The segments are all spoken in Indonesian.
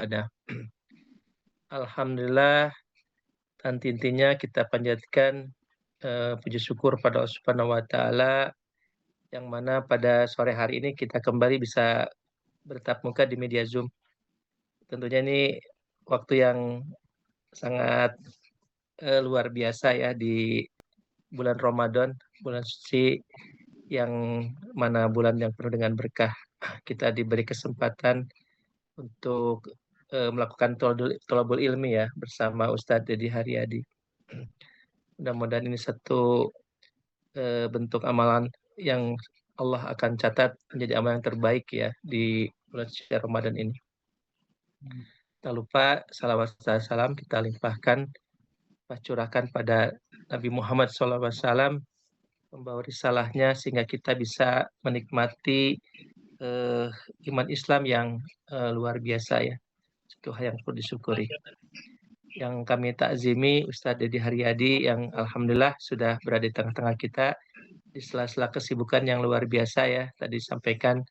Ada. Alhamdulillah, dan intinya kita panjatkan puji syukur pada Allah Subhanahu wa taala yang mana pada sore hari ini kita kembali bisa bertatap muka di media Zoom. Tentunya ini waktu yang sangat luar biasa ya di bulan Ramadan, bulan suci yang mana bulan yang penuh dengan berkah. Kita diberi kesempatan untuk melakukan thalabul ilmi ya bersama Ustadz Dedi Haryadi. Mudah-mudahan ini satu bentuk amalan yang Allah akan catat menjadi amalan yang terbaik ya di bulan suci Ramadan ini. Tak lupa salawat dan salam kita limpahkan, curahkan pada Nabi Muhammad SAW, membawa risalahnya sehingga kita bisa menikmati iman Islam yang luar biasa ya. Itu hal yang perlu disyukuri. Yang kami takzimi Ustadz Dedi Haryadi yang alhamdulillah sudah berada di tengah-tengah kita di sela-sela kesibukan yang luar biasa ya. Tadi sampaikan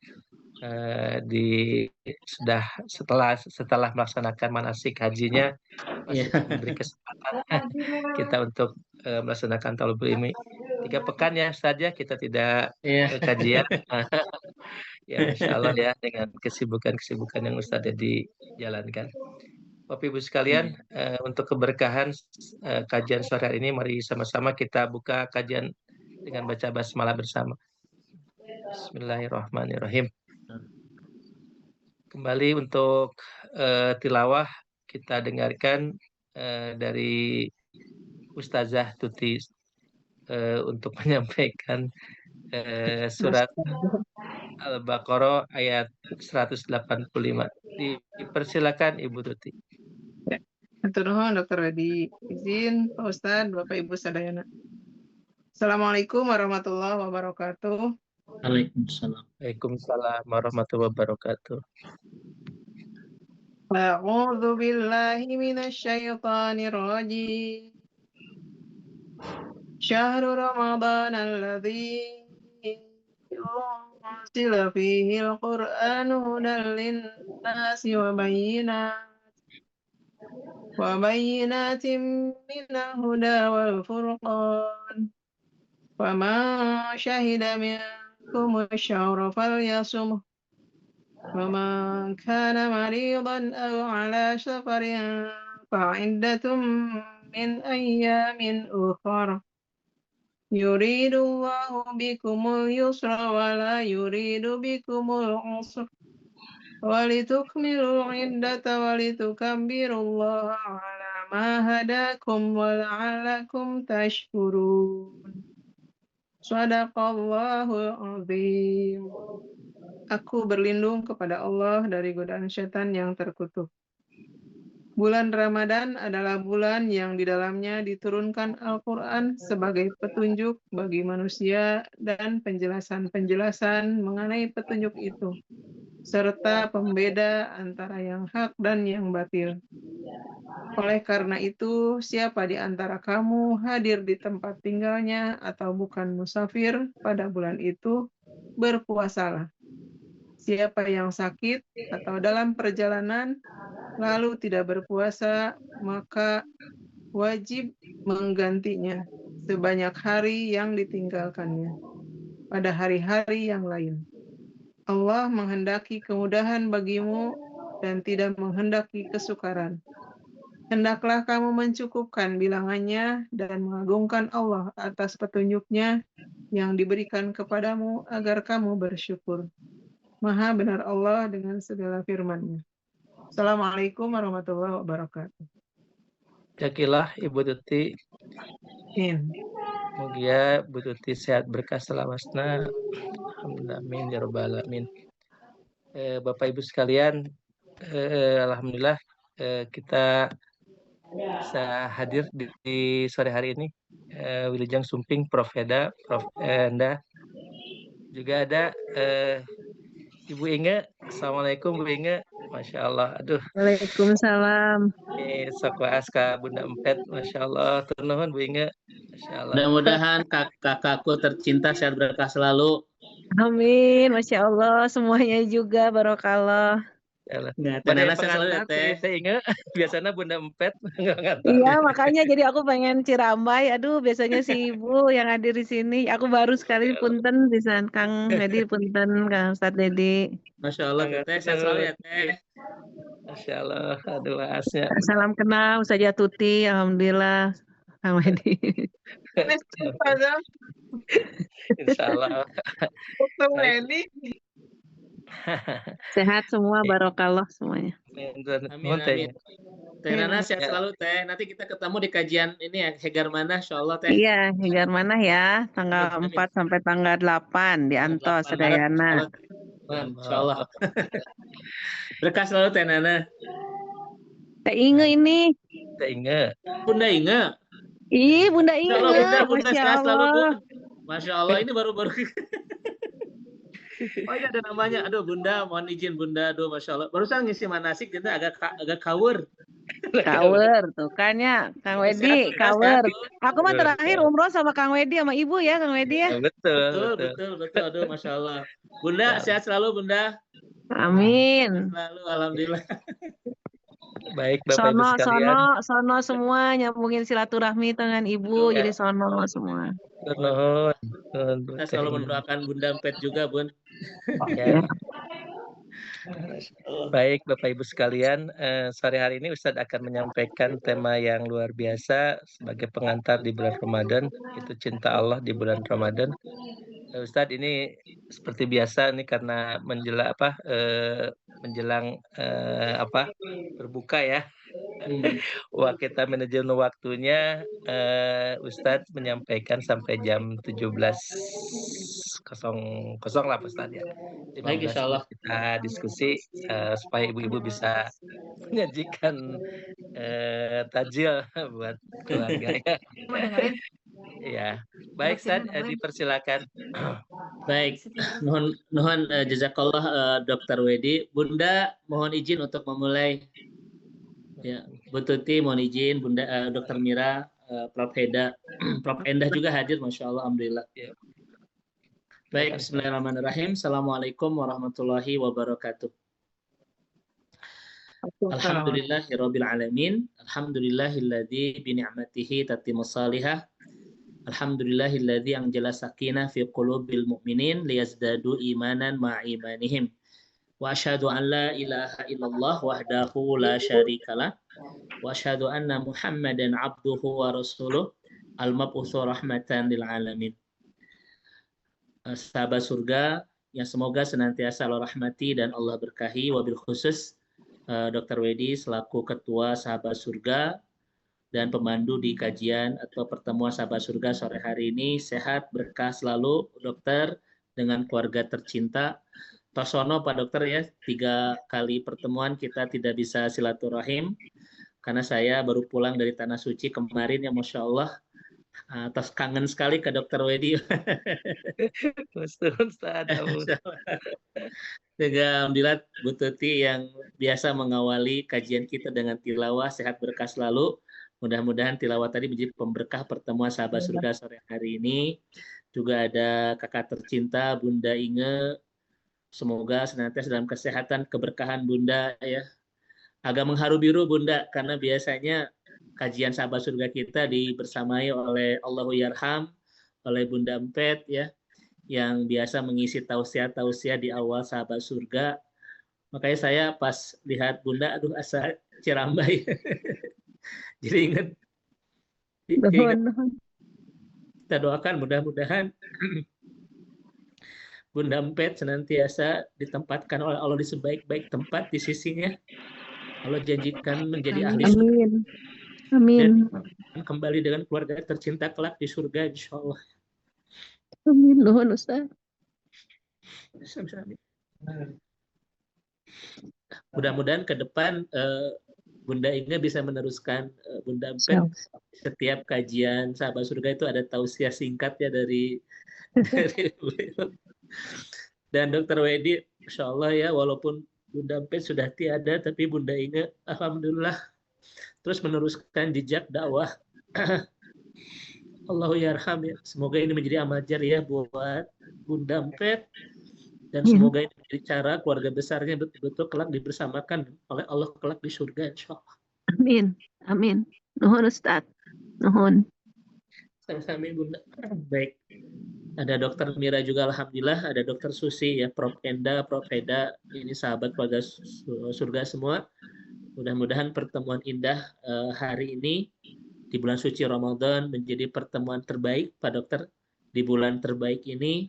sudah setelah melaksanakan manasik hajinya masih diberi kesempatan kita untuk melaksanakan thalabul ilmi 3 pekan ya saja kita tidak kajian. Ya Masya Allah ya dengan kesibukan yang Ustadz Dedi jalankan. Bapak Ibu sekalian, untuk keberkahan kajian sore hari ini, mari sama-sama kita buka kajian dengan baca basmalah bersama. Bismillahirrahmanirrahim. Kembali untuk tilawah kita dengarkan dari Ustazah Tuti untuk menyampaikan surat Al-Baqarah ayat 185. Dipersilakan Ibu Tuti. Nuhun Dr. Wedi, izin Pak Ustadz, Bapak Ibu sadayana. Assalamualaikum warahmatullahi wabarakatuh. Waalaikumsalam. Waalaikumsalam warahmatullahi wabarakatuh. A'udzu billahi minasyaitonir rajim. Syahrul Ramadan alladzi unzila fihi al-Qur'anu hudan lin-nasi وبينات من الهدى والفرقان فمن شهد منكم الشهر فليصمه ومن كان مريضا أو على سفر فعدة من أيام أخر يريد الله بكم اليسر ولا يريد بكم العسر ولتكملوا العدة ولتكبروا الله على ما هداكم ولعلكم تشكرون. Shadaqallahul azim. Aku berlindung kepada Allah dari godaan setan yang terkutuk. Bulan Ramadan adalah bulan yang di dalamnya diturunkan Al-Quran sebagai petunjuk bagi manusia dan penjelasan-penjelasan mengenai petunjuk itu, serta pembeda antara yang hak dan yang batil. Oleh karena itu, siapa di antara kamu hadir di tempat tinggalnya atau bukan musafir pada bulan itu, berpuasalah. Siapa yang sakit atau dalam perjalanan, lalu tidak berpuasa, maka wajib menggantinya sebanyak hari yang ditinggalkannya pada hari-hari yang lain. Allah menghendaki kemudahan bagimu dan tidak menghendaki kesukaran. Hendaklah kamu mencukupkan bilangannya dan mengagungkan Allah atas petunjuknya yang diberikan kepadamu agar kamu bersyukur. Maha benar Allah dengan segala firman-Nya. Assalamualaikum warahmatullahi wabarakatuh. Jazakallah Ibu Tuti. Semoga Bu Tuti sehat berkah selawasna. Alhamdulillah amin ya rabbal alamin. Bapak Ibu sekalian, alhamdulillah kita bisa hadir di sore hari ini. Wilujeng Sumping, Prof. Eda, Prof. Enda. Juga ada Ibu Inge. Assalamualaikum Bu Inge. Masya Allah. Aduh. Waalaikumsalam. Sok waas ka Bunda Empet. Masya Allah. Turnuhun Bu Inge. Masya Allah. Mudah-mudahan kakakku tercinta sehat berkah selalu. Amin. Masya Allah. Semuanya juga. Barokallah. Yalah. Nggak, Teh Mana Nana yang saya selalu ya, pengantar Teh. Teh Inge? Biasanya Bunda Empet nggak ngantar. Iya, makanya jadi aku pengen Cirambai. Aduh, biasanya si Ibu yang hadir di sini. Aku baru sekali punten bisa Kang Dedi punten, Kang Ustadz Dedi. Masya Allah, Teh. Sehat selalu ya, Teh. Masya Allah, aduh asnya. Salam kenal Ustazah Tuti, alhamdulillah. Kang Dedi. Padahal Insya Allah. Dr. Baik. Weni. Sehat semua, barokallah semuanya. Amin, amin. Teh Nana sehat selalu, Teh. Nanti kita ketemu di kajian ini ya, Hegar Mana, Insya Allah, Teh. Iya, Hegar Mana ya, tanggal 4 sampai tanggal 8 di Antos, Sedayana. Insya Allah. Berkah selalu, Teh Nana. Teh Inge ini. Teh Inge. Bunda Inge. Ih, Bunda Inge. Bunda Masya sehat selalu, Allah. Bun. Masya Allah, ini baru-baru. Oh iya, ada namanya. Aduh, Bunda, mohon izin, Bunda. Aduh, Masya Allah. Barusan ngisi manasik, kita agak kawur. Kawur tuh kan ya, Kang Wedi, kawur. Aku mah terakhir umroh sama Kang Wedi sama Ibu ya, Kang Wedi ya. Betul. Aduh, Masya Allah. Bunda, sehat selalu, Bunda. Amin. Selalu, alhamdulillah. Baik, Bapak Ibu sekalian. Sono semua nyambungin silaturahmi dengan Ibu, jadi sono semua. Kita selalu mendoakan Bunda Empet juga, Bun. Ya. Baik, Bapak Ibu sekalian, sore hari ini Ustadz akan menyampaikan tema yang luar biasa sebagai pengantar di bulan Ramadan, itu cinta Allah di bulan Ramadan. Ustadz ini seperti biasa nih karena menjelang berbuka ya. Wah, kita manajemen waktunya Ustadz menyampaikan sampai jam 17.00 lah Ustadz ya. Baik, insya Allah. Kita diskusi supaya ibu-ibu bisa menyajikan tajil buat keluarga ya. Ya, baik Ustadz, dipersilakan. Baik, mohon jazakallah Dr. Wedi. Bunda mohon izin untuk memulai. Ya, Bu Tuti mohon izin, Bunda Dr. Mira, Prof. Heda, Prof. Endah juga hadir, Masya Allah, alhamdulillah. Ya. Baik, bismillahirrahmanirrahim. Assalamualaikum warahmatullahi wabarakatuh. Alhamdulillahirabbil alamin. Alhamdulillahilladzi bi ni'matihi tatimmus salihah. Alhamdulillahilladzi anjala sakinah fi qulubil mu'minin liyazdadu imanan ma'a imanihim. Wa asyhadu an la ilaha illallah wahdahu la syarikalah wa asyhadu anna Muhammadan abduhu wa rasuluh al-mab'utsu rahmatan lil alamin. Sahabat surga yang semoga senantiasa Allah rahmati dan Allah berkahi, wabil khusus Dr. Wedi selaku ketua sahabat surga dan pemandu di kajian atau pertemuan sahabat surga sore hari ini. Sehat, berkah selalu dokter dengan keluarga tercinta. Tosono Pak Dokter ya, 3 kali pertemuan kita tidak bisa silaturahim karena saya baru pulang dari Tanah Suci kemarin ya, Masya Allah. Atas kangen sekali ke Dr. Wedi. Alhamdulillah Bu Tuti yang biasa mengawali kajian kita dengan tilawah, sehat berkah selalu. Mudah-mudahan tilawah tadi menjadi pemberkah pertemuan sahabat surga sore hari ini. Juga ada kakak tercinta Bunda Inge. Semoga senantiasa dalam kesehatan, keberkahan Bunda ya. Agak mengharu biru Bunda karena biasanya kajian sahabat surga kita dibersamai oleh Allahu Yarham, oleh Bunda Empet ya, yang biasa mengisi tausiah-tausiah di awal sahabat surga. Makanya saya pas lihat Bunda, aduh asa Cirambai. Jadi ingat. Kita doakan mudah-mudahan Bunda Empet senantiasa ditempatkan oleh Allah di sebaik-baik tempat di sisinya. Allah janjikan menjadi ahli surga. Amin. Dan kembali dengan keluarga tercinta kelak di surga, insya Allah. Amin, nuhun Ustaz. Mudah-mudahan ke depan Bunda Inge bisa meneruskan Bunda Empet. Setiap kajian sahabat surga itu ada tausiah singkat ya dari beliau. Dan Dr. Wedi, insya Allah ya, walaupun Bunda Empet sudah tiada, tapi Bunda Inge, alhamdulillah, terus meneruskan jejak dakwah. Allahu yarham ya. Semoga ini menjadi amal jariah buat Bunda Empet Dan Amin. semoga ini menjadi cara keluarga besarnya betul-betul kelak dibersamakan oleh Allah kelak di surga, insya Allah. Amin. Amin. Nuhun Ustaz. Nuhun. Sama-sama Bunda. Baik. Ada Dokter Mira juga, alhamdulillah. Ada Dokter Susi, ya, Prof Enda, Prof Heda. Ini sahabat keluarga surga semua. Mudah-mudahan pertemuan indah hari ini di bulan suci Ramadan menjadi pertemuan terbaik, Pak Dokter, di bulan terbaik ini,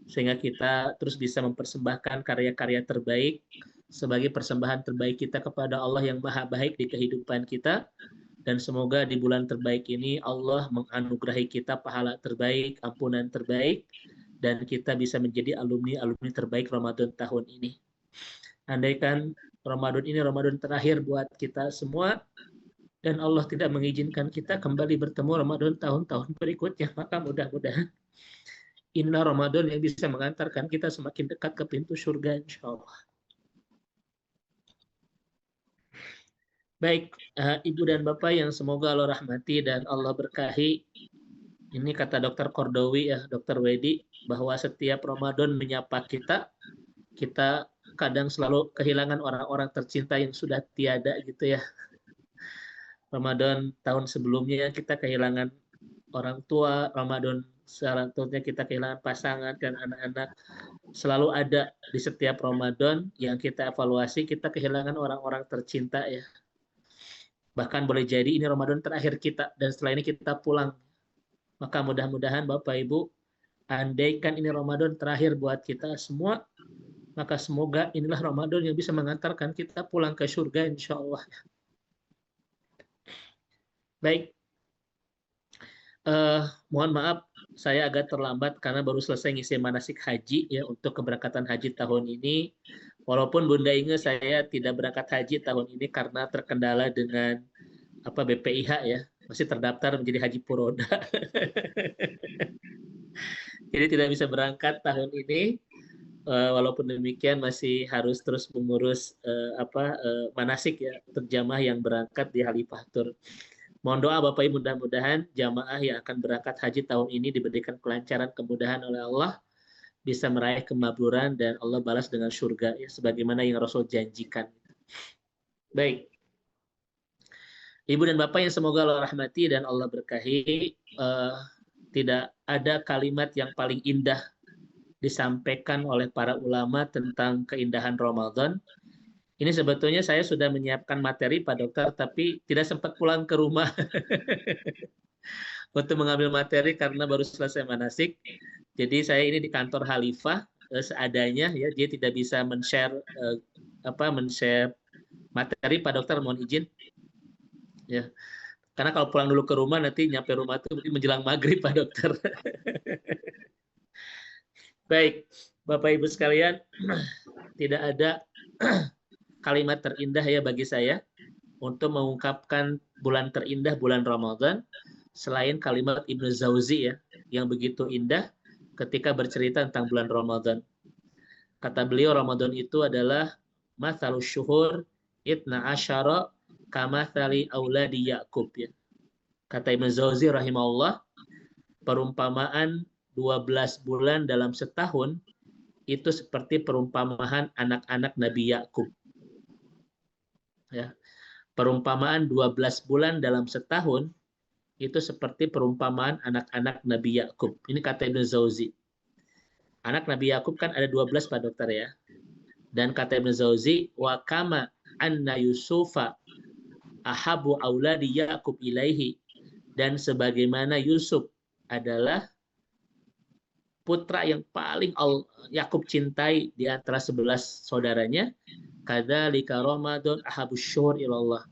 sehingga kita terus bisa mempersembahkan karya-karya terbaik sebagai persembahan terbaik kita kepada Allah yang maha baik di kehidupan kita. Dan semoga di bulan terbaik ini Allah menganugerahi kita pahala terbaik, ampunan terbaik, dan kita bisa menjadi alumni-alumni terbaik Ramadan tahun ini. Andaikan Ramadan ini Ramadan terakhir buat kita semua, dan Allah tidak mengizinkan kita kembali bertemu Ramadan tahun-tahun berikutnya, maka mudah-mudahan inilah Ramadan yang bisa mengantarkan kita semakin dekat ke pintu surga, insya Allah. Baik, Ibu dan Bapak yang semoga Allah rahmati dan Allah berkahi. Ini kata Dr. Kordowi, ya, Dr. Wedi, bahwa setiap Ramadan menyapa kita, kita kadang selalu kehilangan orang-orang tercinta yang sudah tiada gitu ya. Ramadan tahun sebelumnya kita kehilangan orang tua, Ramadan selanjutnya kita kehilangan pasangan dan anak-anak. Selalu ada di setiap Ramadan yang kita evaluasi, kita kehilangan orang-orang tercinta ya. Bahkan boleh jadi ini Ramadan terakhir kita, dan setelah ini kita pulang. Maka mudah-mudahan Bapak Ibu, andaikan ini Ramadan terakhir buat kita semua, maka semoga inilah Ramadan yang bisa mengantarkan kita pulang ke surga, insya Allah. Baik, mohon maaf saya agak terlambat karena baru selesai ngisi manasik haji ya untuk keberangkatan haji tahun ini. Walaupun Bunda Inge saya tidak berangkat haji tahun ini karena terkendala dengan BPIH ya, masih terdaftar menjadi haji puroda. Jadi tidak bisa berangkat tahun ini. Walaupun demikian masih harus terus mengurus manasik ya untuk jamaah yang berangkat di Halifah Tour. Mohon doa Bapak Ibu, mudah-mudahan jamaah yang akan berangkat haji tahun ini diberikan kelancaran, kemudahan oleh Allah, bisa meraih kemakburan dan Allah balas dengan surga ya sebagaimana yang Rasul janjikan. Baik. Ibu dan Bapak yang semoga Allah rahmati dan Allah berkahi, tidak ada kalimat yang paling indah disampaikan oleh para ulama tentang keindahan Ramadan. Ini sebetulnya saya sudah menyiapkan materi Pak Dokter, tapi tidak sempat pulang ke rumah untuk mengambil materi karena baru selesai manasik. Jadi saya ini di kantor Halifah seadanya ya, dia tidak bisa men-share materi Pak Dokter, mohon izin. Ya. Karena kalau pulang dulu ke rumah nanti nyampe rumah itu menjelang maghrib Pak Dokter. Baik, Bapak Ibu sekalian, tidak ada kalimat terindah ya bagi saya untuk mengungkapkan bulan terindah, bulan Ramadan, selain kalimat Ibnu Jauzi ya, yang begitu indah ketika bercerita tentang bulan Ramadan. Kata beliau, Ramadan itu adalah mathalus syuhur itna asyara kamathali auladi Ya'qub ya. Kata Ibnu Jauzi rahimahullah, perumpamaan 12 bulan dalam setahun itu seperti perumpamaan anak-anak Nabi Ya'qub. Ya. Perumpamaan 12 bulan dalam setahun itu seperti perumpamaan anak-anak Nabi Ya'qub. Ini kata Ibnu Jauzi. Anak Nabi Ya'qub kan ada 12 Pak Dokter ya. Dan kata Ibnu Jauzi, wa kama anna Yusufa ahabu auladi Ya'qub ilaihi, dan sebagaimana Yusuf adalah putra yang paling Yakub cintai di antara 11 saudaranya, kadzalika Ramadan ahabus syuhur ilallah.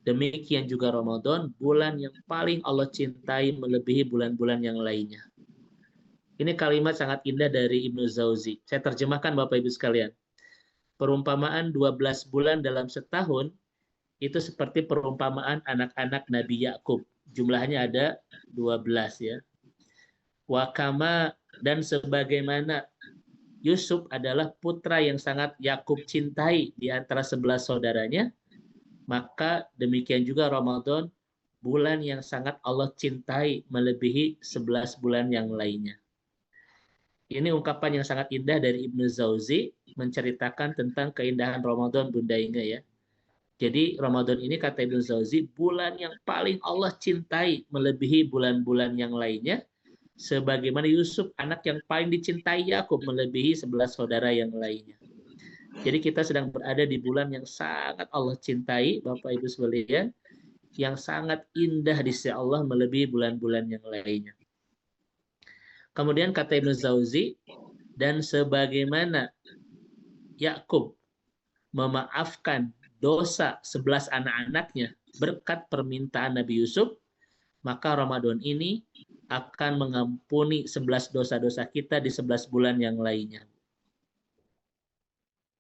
Demikian juga Ramadan, bulan yang paling Allah cintai melebihi bulan-bulan yang lainnya. Ini kalimat sangat indah dari Ibnu Jauzi. Saya terjemahkan Bapak Ibu sekalian. Perumpamaan 12 bulan dalam setahun itu seperti perumpamaan anak-anak Nabi Ya'qub. Jumlahnya ada 12 ya. Wa kama, dan sebagaimana Yusuf adalah putra yang sangat Yakub cintai di antara 11 saudaranya, maka demikian juga Ramadan, bulan yang sangat Allah cintai melebihi 11 bulan yang lainnya. Ini ungkapan yang sangat indah dari Ibnu Jauzi menceritakan tentang keindahan Ramadan, Bunda Inge ya. Jadi Ramadan ini kata Ibnu Jauzi bulan yang paling Allah cintai melebihi bulan-bulan yang lainnya, sebagaimana Yusuf anak yang paling dicintai Yakub melebihi 11 saudara yang lainnya. Jadi kita sedang berada di bulan yang sangat Allah cintai, Bapak Ibu sekalian, yang sangat indah di sisi Allah melebihi bulan-bulan yang lainnya. Kemudian kata Ibnu Jauzi, dan sebagaimana Yakub memaafkan dosa 11 anak-anaknya berkat permintaan Nabi Yusuf, maka Ramadan ini akan mengampuni 11 dosa-dosa kita di 11 bulan yang lainnya.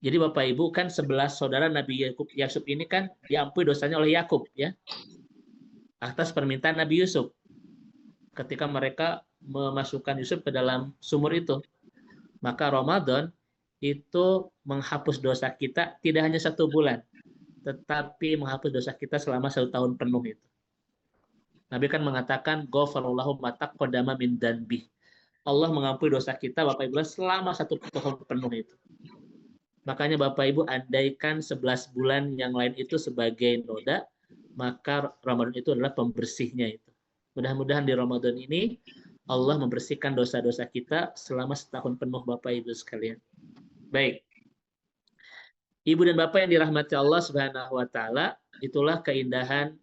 Jadi Bapak Ibu kan 11 saudara Nabi Yakub ini kan diampuni dosanya oleh Yakub ya, atas permintaan Nabi Yusuf. Ketika mereka memasukkan Yusuf ke dalam sumur itu, maka Ramadan itu menghapus dosa kita tidak hanya 1 bulan, tetapi menghapus dosa kita selama 1 tahun penuh itu. Nabi kan mengatakan, Ghafarallahu ma taqaddama min dzanbi. Allah mengampuni dosa kita Bapak Ibu selama 1 tahun penuh itu. Makanya Bapak Ibu andaikan 11 bulan yang lain itu sebagai noda, maka Ramadan itu adalah pembersihnya itu. Mudah-mudahan di Ramadan ini Allah membersihkan dosa-dosa kita selama 1 tahun penuh Bapak Ibu sekalian. Baik. Ibu dan Bapak yang dirahmati Allah Subhanahu wa taala, itulah keindahan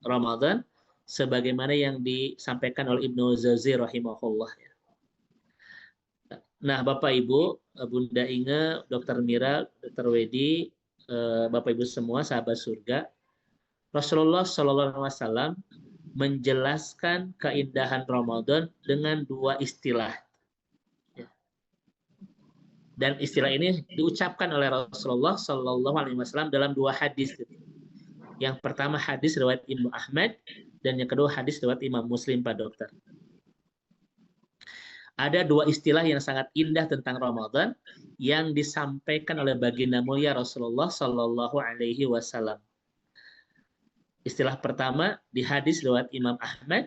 Ramadan sebagaimana yang disampaikan oleh Ibnu Jauzi rahimahullah. Nah, Bapak Ibu, Bunda Inge, Dr. Mira, Dr. Wedi, Bapak Ibu semua sahabat surga, Rasulullah SAW menjelaskan keindahan Ramadan dengan 2 istilah. Dan istilah ini diucapkan oleh Rasulullah SAW dalam 2 hadis. Yang pertama hadis riwayat Imam Ahmad dan yang kedua hadis riwayat Imam Muslim, Pak Dokter. Ada 2 istilah yang sangat indah tentang Ramadan yang disampaikan oleh baginda mulia Rasulullah SAW. Istilah pertama di hadis riwayat Imam Ahmad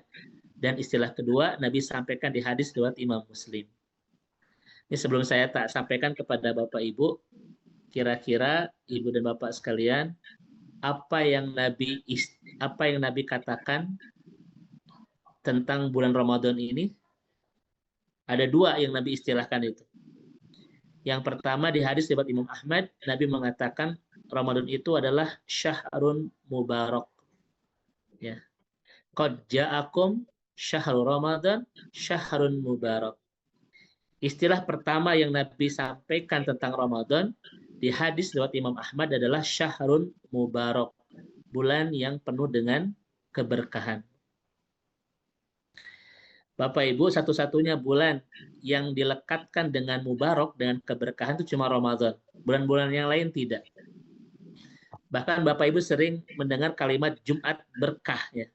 dan istilah kedua Nabi sampaikan di hadis riwayat Imam Muslim. Ini sebelum saya tak sampaikan kepada Bapak Ibu, kira-kira Ibu dan Bapak sekalian, apa yang Nabi katakan tentang bulan Ramadan ini? Ada 2 yang Nabi istilahkan itu. Yang pertama di hadis riwayat Imam Ahmad, Nabi mengatakan Ramadan itu adalah syahrun mubarak. Ya. Qad ja'akum syahrul Ramadan syahrun mubarak. Istilah pertama yang Nabi sampaikan tentang Ramadan di hadis riwayat Imam Ahmad adalah syahrun mubarak, bulan yang penuh dengan keberkahan. Bapak Ibu, satu-satunya bulan yang dilekatkan dengan mubarak, dengan keberkahan itu cuma Ramadan. Bulan-bulan yang lain tidak. Bahkan Bapak Ibu sering mendengar kalimat Jumat berkah ya.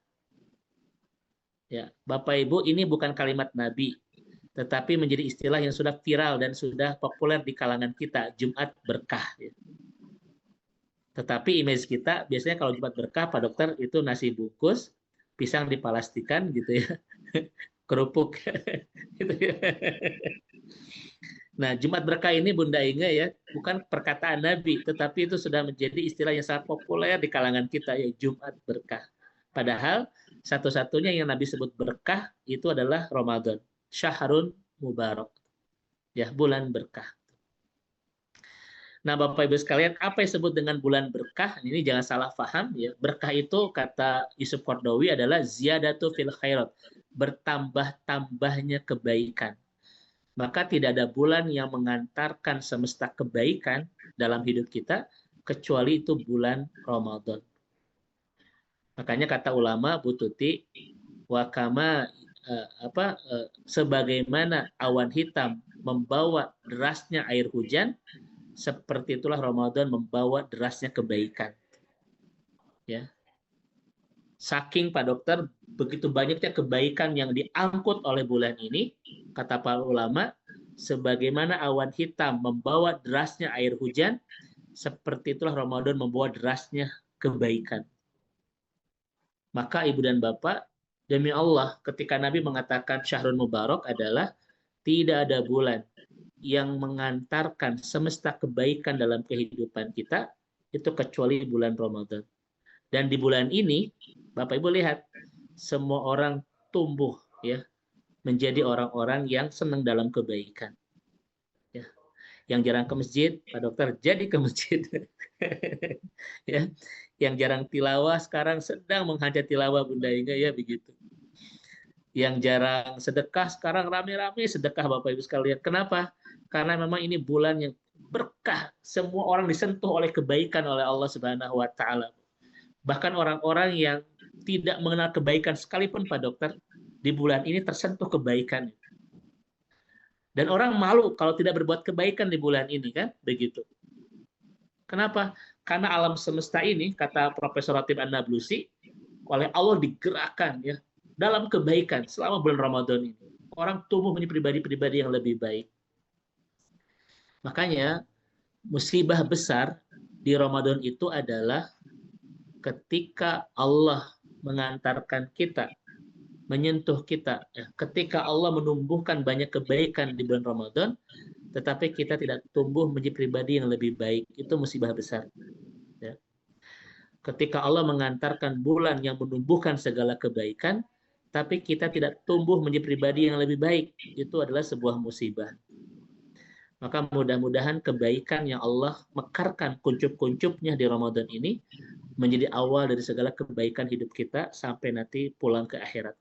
Ya, Bapak Ibu, ini bukan kalimat Nabi, tetapi menjadi istilah yang sudah viral dan sudah populer di kalangan kita, Jumat berkah. Ya. Tetapi image kita biasanya kalau Jumat berkah, Pak Dokter, itu nasi bungkus, pisang dipalastikan gitu ya, kerupuk. Gitu ya. Nah, Jumat berkah ini Bunda Inge ya, bukan perkataan Nabi, tetapi itu sudah menjadi istilah yang sangat populer di kalangan kita, ya Jumat berkah. Padahal satu-satunya yang Nabi sebut berkah itu adalah Ramadan, syahrun mubarak, ya bulan berkah. Nah, Bapak Ibu sekalian, apa yang disebut dengan bulan berkah? Ini jangan salah paham ya. Berkah itu kata Yusuf Qaradawi adalah ziyadatu fil khairat, bertambah-tambahnya kebaikan. Maka tidak ada bulan yang mengantarkan semesta kebaikan dalam hidup kita kecuali itu bulan Ramadan. Makanya kata ulama Bu Tuti, wakama sebagaimana awan hitam membawa derasnya air hujan, seperti itulah Ramadan membawa derasnya kebaikan. Ya. Saking Pak Dokter begitu banyaknya kebaikan yang diangkut oleh bulan ini, kata para ulama, sebagaimana awan hitam membawa derasnya air hujan, seperti itulah Ramadan membawa derasnya kebaikan. Maka Ibu dan Bapak, demi Allah, ketika Nabi mengatakan syahrul mubarak adalah tidak ada bulan yang mengantarkan semesta kebaikan dalam kehidupan kita itu kecuali bulan Ramadan. Dan di bulan ini, Bapak Ibu lihat, semua orang tumbuh ya menjadi orang-orang yang senang dalam kebaikan. Ya. Yang jarang ke masjid, Pak Dokter jadi ke masjid. Ya. Yang jarang tilawah sekarang sedang menghajat tilawah Bunda Inga, ya begitu. Yang jarang sedekah sekarang rame-rame sedekah Bapak Ibu sekalian. Kenapa? Karena memang ini bulan yang berkah, semua orang disentuh oleh kebaikan oleh Allah Subhanahu wa taala. Bahkan orang-orang yang tidak mengenal kebaikan sekalipun Pak Dokter, di bulan ini tersentuh kebaikan. Dan orang malu kalau tidak berbuat kebaikan di bulan ini, kan? Begitu. Kenapa? Karena alam semesta ini, kata Profesor Ratib An-Nablusi, oleh Allah digerakkan ya dalam kebaikan selama bulan Ramadan ini. Orang tumbuh menjadi pribadi-pribadi yang lebih baik. Makanya musibah besar di Ramadan itu adalah ketika Allah mengantarkan kita, menyentuh kita, ketika Allah menumbuhkan banyak kebaikan di bulan Ramadan, tetapi kita tidak tumbuh menjadi pribadi yang lebih baik, itu musibah besar. Ya. Ketika Allah mengantarkan bulan yang menumbuhkan segala kebaikan, tapi kita tidak tumbuh menjadi pribadi yang lebih baik, itu adalah sebuah musibah. Maka mudah-mudahan kebaikan yang Allah mekarkan kuncup-kuncupnya di Ramadan ini menjadi awal dari segala kebaikan hidup kita sampai nanti pulang ke akhirat.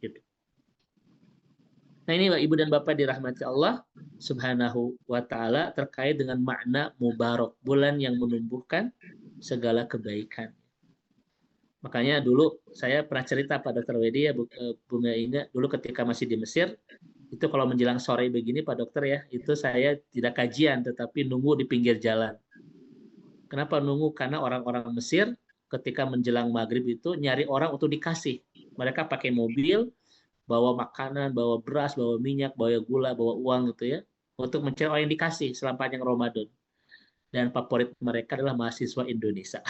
Gitu. Nah ini Ibu dan Bapak dirahmati Allah Subhanahu wa Ta'ala terkait dengan makna mubarak, bulan yang menumbuhkan segala kebaikan. Makanya dulu saya pernah cerita Pak Dr. Wedi ya, Bunga Inga, dulu ketika masih di Mesir, itu kalau menjelang sore begini Pak Dokter ya, itu saya tidak kajian tetapi nunggu di pinggir jalan. Kenapa nunggu? Karena orang-orang Mesir ketika menjelang maghrib itu nyari orang untuk dikasih. Mereka pakai mobil, bawa makanan, bawa beras, bawa minyak, bawa gula, bawa uang gitu ya, untuk mencari orang yang dikasih selama panjang Ramadan. Dan favorit mereka adalah mahasiswa Indonesia.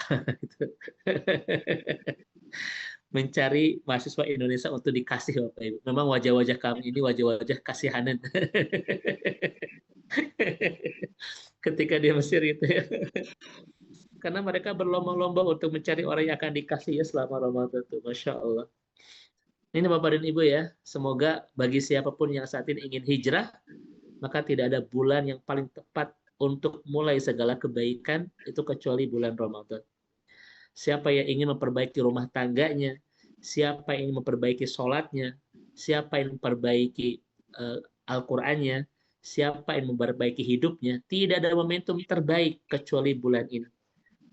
Mencari mahasiswa Indonesia untuk dikasih Bapak Ibu. Memang wajah-wajah kami ini wajah-wajah kasihanan. Ketika di Mesir itu ya. Karena mereka berlomba-lomba untuk mencari orang yang akan dikasih ya selama Ramadan itu. Masya Allah. Ini Bapak dan Ibu ya, semoga bagi siapapun yang saat ini ingin hijrah, maka tidak ada bulan yang paling tepat untuk mulai segala kebaikan itu kecuali bulan Ramadan. Siapa yang ingin memperbaiki rumah tangganya, siapa yang ingin memperbaiki sholatnya, siapa yang memperbaiki Al-Qur'annya, siapa yang memperbaiki hidupnya, tidak ada momentum terbaik kecuali bulan ini.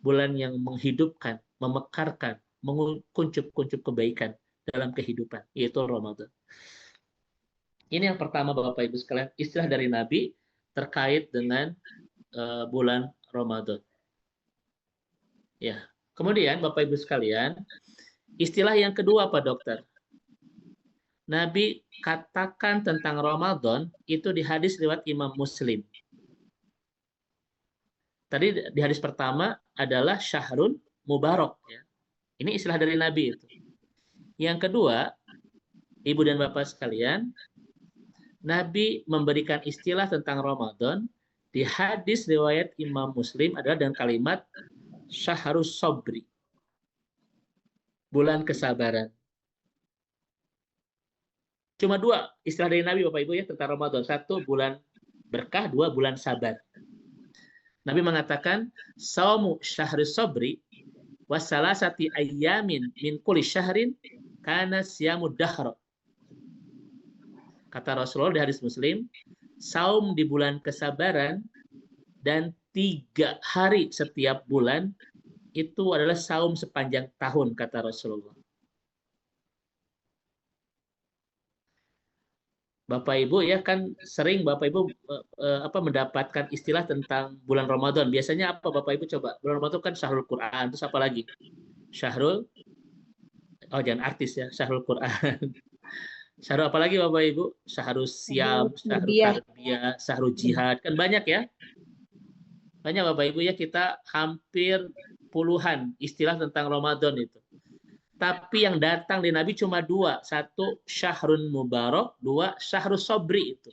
Bulan yang menghidupkan, memekarkan, menguncup-kuncup kebaikan dalam kehidupan, yaitu Ramadan. Ini yang pertama Bapak Ibu sekalian, istilah dari Nabi terkait dengan bulan Ramadan. Ya. Kemudian Bapak Ibu sekalian, istilah yang kedua Pak Dokter. Nabi katakan tentang Ramadan itu di hadis riwayat Imam Muslim. Tadi di hadis pertama adalah syahrun mubarak ya. Ini istilah dari Nabi itu. Yang kedua, Ibu dan Bapak sekalian, Nabi memberikan istilah tentang Ramadan di hadis riwayat Imam Muslim adalah dengan kalimat syahrus sabri. Bulan kesabaran. Cuma dua istilah dari Nabi Bapak Ibu ya tentang Ramadan. Satu bulan berkah, dua bulan sabar. Nabi mengatakan saumu syahrus sabri wasalasati ayyamin min kulli syahrin kana siyamu dahr. Kata Rasulullah di hadis Muslim, saum di bulan kesabaran dan 3 hari setiap bulan itu adalah saum sepanjang tahun, kata Rasulullah. Bapak Ibu ya kan sering Bapak Ibu mendapatkan istilah tentang bulan Ramadan. Biasanya apa Bapak Ibu coba? Bulan Ramadan kan syahrul Quran, terus apa lagi? Syahrul, oh jangan artis ya, syahrul Quran. Syahrul apa lagi Bapak Ibu? Syahrul siam, syahrul tarbiyah, syahrul jihad, kan banyak ya? Banyak Bapak Ibu ya, kita hampir puluhan istilah tentang Ramadan itu. Tapi yang datang di Nabi cuma 2. 1 syahrun mubarak, 2 syahrul sabri itu.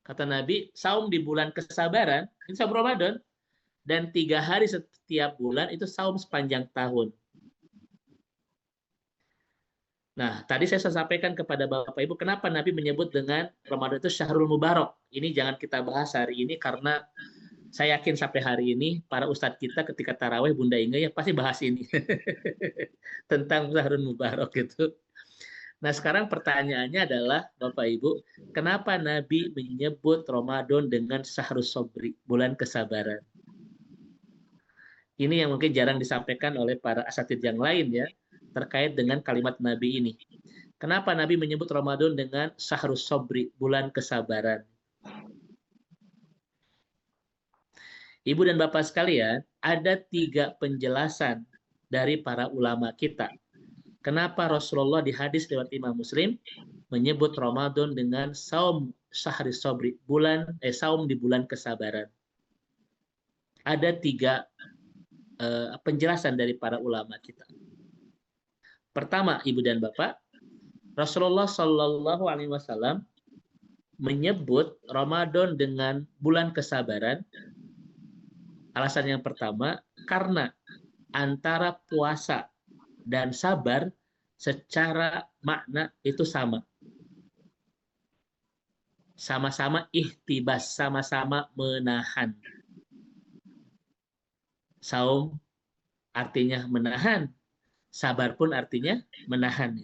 Kata Nabi, saum di bulan kesabaran, ini saum Ramadan, dan 3 hari setiap bulan itu saum sepanjang tahun. Nah, tadi saya sampaikan kepada Bapak Ibu, kenapa Nabi menyebut dengan Ramadan itu Syahrul Mubarak. Ini jangan kita bahas hari ini karena saya yakin sampai hari ini para ustadz kita ketika taraweh Bunda Inge ya pasti bahas ini tentang Syahrul Mubarak itu. Nah, sekarang pertanyaannya adalah Bapak Ibu, kenapa Nabi menyebut Ramadan dengan Syahrul Sobri, bulan kesabaran? Ini yang mungkin jarang disampaikan oleh para asatidz yang lain ya, terkait dengan kalimat Nabi ini. Kenapa Nabi menyebut Ramadan dengan Syahrul Sobri, bulan kesabaran? Ibu dan Bapak sekalian, ada 3 penjelasan dari para ulama kita. Kenapa Rasulullah di hadis riwayat Imam Muslim menyebut Ramadan dengan saum syahri sobri, saum di bulan kesabaran. Ada 3 penjelasan dari para ulama kita. Pertama, Ibu dan Bapak, Rasulullah Shallallahu Alaihi Wasallam menyebut Ramadan dengan bulan kesabaran. Alasan yang pertama, karena antara puasa dan sabar secara makna itu sama. Sama-sama ihtibas, sama-sama menahan. Saum artinya menahan, sabar pun artinya menahan.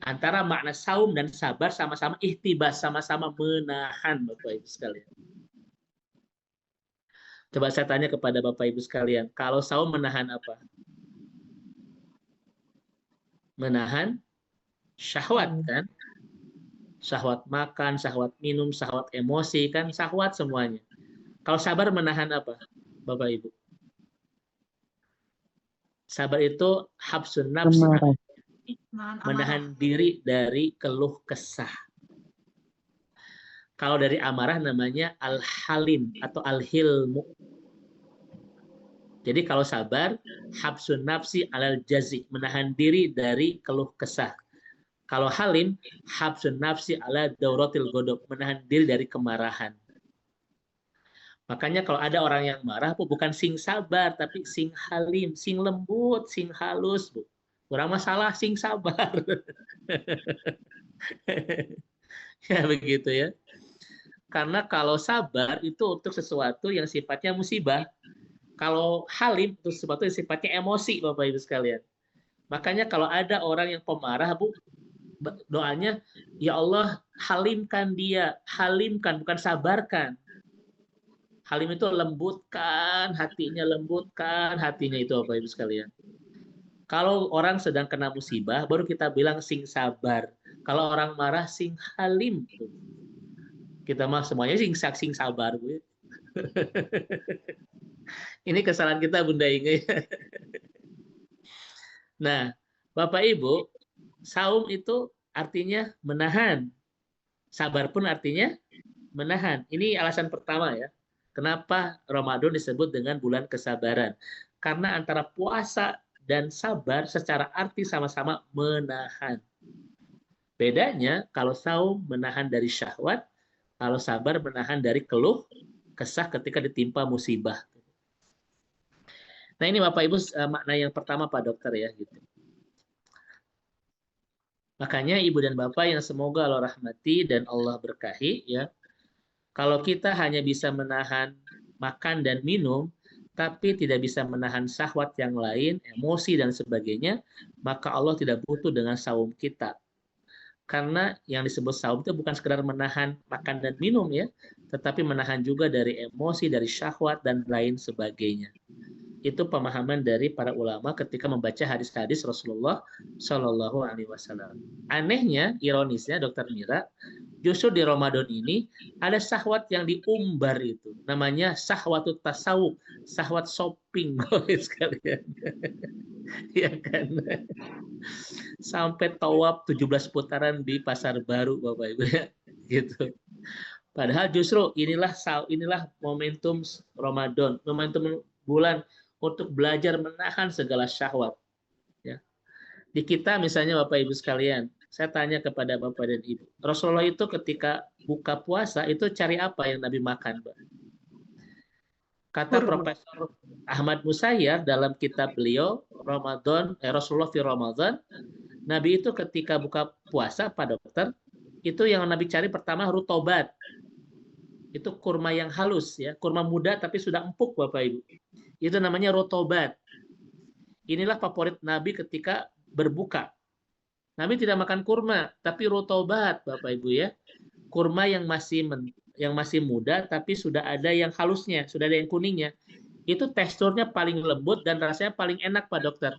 Antara makna saum dan sabar sama-sama ihtibas, sama-sama menahan, Bapak Ibu sekalian. Coba saya tanya kepada Bapak Ibu sekalian, kalau saum menahan apa? Menahan syahwat kan? Syahwat makan, syahwat minum, syahwat emosi kan, syahwat semuanya. Kalau sabar menahan apa, Bapak Ibu? Sabar itu habsun nafsi, menahan diri dari keluh kesah. Kalau dari amarah namanya al-halim atau al-hilmu. Jadi kalau sabar, habsun nafsi alal jazi, menahan diri dari keluh kesah. Kalau halim, habsun nafsi ala dauratil godob, menahan diri dari kemarahan. Makanya kalau ada orang yang marah, bukan sing sabar, tapi sing halim, sing lembut, sing halus. Bu. Kurang masalah, sing sabar. Ya begitu ya. Karena kalau sabar itu untuk sesuatu yang sifatnya musibah. Kalau halim itu sesuatu yang sifatnya emosi, Bapak Ibu sekalian. Makanya kalau ada orang yang pemarah, Bu, doanya, ya Allah, halimkan dia. Halimkan, bukan sabarkan. Halim itu lembutkan hatinya itu, Bapak Ibu sekalian. Kalau orang sedang kena musibah, baru kita bilang sing sabar. Kalau orang marah, sing halim. Kita mah semuanya sing sabar, Bu. Ini kesalahan kita, Bunda Inge. Nah, Bapak Ibu, saum itu artinya menahan. Sabar pun artinya menahan. Ini alasan pertama ya. Kenapa Ramadan disebut dengan bulan kesabaran? Karena antara puasa dan sabar secara arti sama-sama menahan. Bedanya kalau saum menahan dari syahwat, kalau sabar menahan dari keluh kesah ketika ditimpa musibah. Nah ini Bapak Ibu makna yang pertama Pak Dokter ya. Gitu. Makanya Ibu dan Bapak yang semoga Allah rahmati dan Allah berkahi ya. Kalau kita hanya bisa menahan makan dan minum, tapi tidak bisa menahan syahwat yang lain, emosi dan sebagainya, maka Allah tidak butuh dengan saum kita. Karena yang disebut saum itu bukan sekedar menahan makan dan minum ya, tetapi menahan juga dari emosi, dari syahwat dan lain sebagainya. Itu pemahaman dari para ulama ketika membaca hadis-hadis Rasulullah Shallallahu Alaihi Wasallam. Anehnya, ironisnya, Dokter Mira, justru di Ramadan ini ada syahwat yang diumbar itu, namanya syahwatut tasawuf, syahwat shopping, sekalian, ya kan? Sampai tawaf 17 putaran di Pasar Baru, Bapak Ibu, gitu. Padahal justru inilah momentum Ramadan, momentum bulan untuk belajar menahan segala syahwat. Ya. Di kita misalnya Bapak Ibu sekalian, Saya tanya kepada Bapak dan Ibu, Rasulullah itu ketika buka puasa itu cari apa yang Nabi makan, Mbak? Kata Kurma. Profesor Ahmad Musayyar dalam kitab beliau Rasulullah fi Ramadan, Nabi itu ketika buka puasa, Pak Dokter, itu yang Nabi cari pertama rutobat. Itu kurma yang halus ya, kurma muda tapi sudah empuk Bapak Ibu. Itu namanya rutobat. Inilah favorit Nabi ketika berbuka. Nabi tidak makan kurma, tapi rutobat Bapak Ibu ya. Kurma yang masih muda tapi sudah ada yang halusnya, sudah ada yang kuningnya. Itu teksturnya paling lembut dan rasanya paling enak Pak Dokter.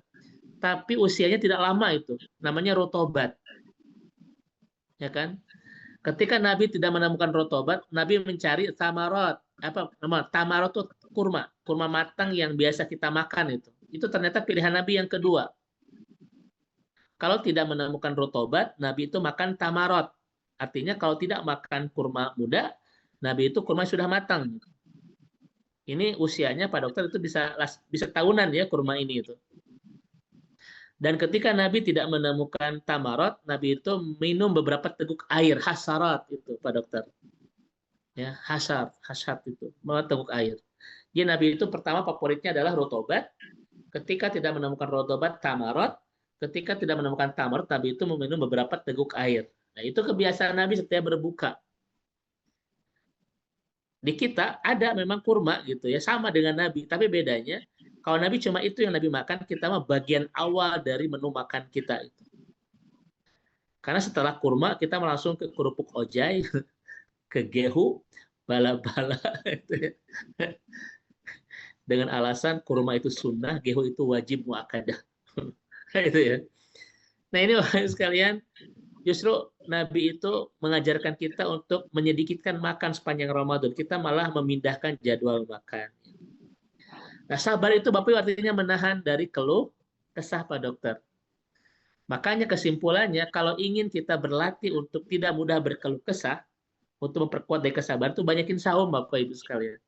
Tapi usianya tidak lama itu. Namanya rutobat. Ya kan? Ketika Nabi tidak menemukan rutobat, Nabi mencari tamarot. Apa nama? Tamarot itu kurma matang yang biasa kita makan itu. Itu ternyata pilihan Nabi yang kedua. Kalau tidak menemukan rutobat, Nabi itu makan tamarot. Artinya kalau tidak makan kurma muda, Nabi itu kurma sudah matang. Ini usianya Pak Dokter itu bisa tahunan ya kurma ini itu. Dan ketika Nabi tidak menemukan tamarot, Nabi itu minum beberapa teguk air, hasarat itu Pak Dokter. Ya, hasad itu, teguk air. Jadi Nabi itu pertama favoritnya adalah rutobat. Ketika tidak menemukan rutobat, tamarot. Ketika tidak menemukan tamarot, Nabi itu meminum beberapa teguk air. Nah, itu kebiasaan Nabi setiap berbuka. Di kita ada memang kurma gitu ya, sama dengan Nabi, tapi bedanya kalau Nabi cuma itu yang Nabi makan, kita mah bagian awal dari menu makan kita itu. Karena setelah kurma kita langsung ke kerupuk ojai, ke gehu, bala-bala itu ya. Dengan alasan kurma itu sunnah, gehu itu wajib muakkadah. Itu ya. Nah, ini Bapak sekalian, justru Nabi itu mengajarkan kita untuk menyedikitkan makan sepanjang Ramadan. Kita malah memindahkan jadwal makan. Nah, sabar itu Bapak artinya menahan dari keluh kesah Pak Dokter. Makanya kesimpulannya, kalau ingin kita berlatih untuk tidak mudah berkeluh kesah, untuk memperkuat daya kesabaran itu banyakin saum Bapak Ibu sekalian.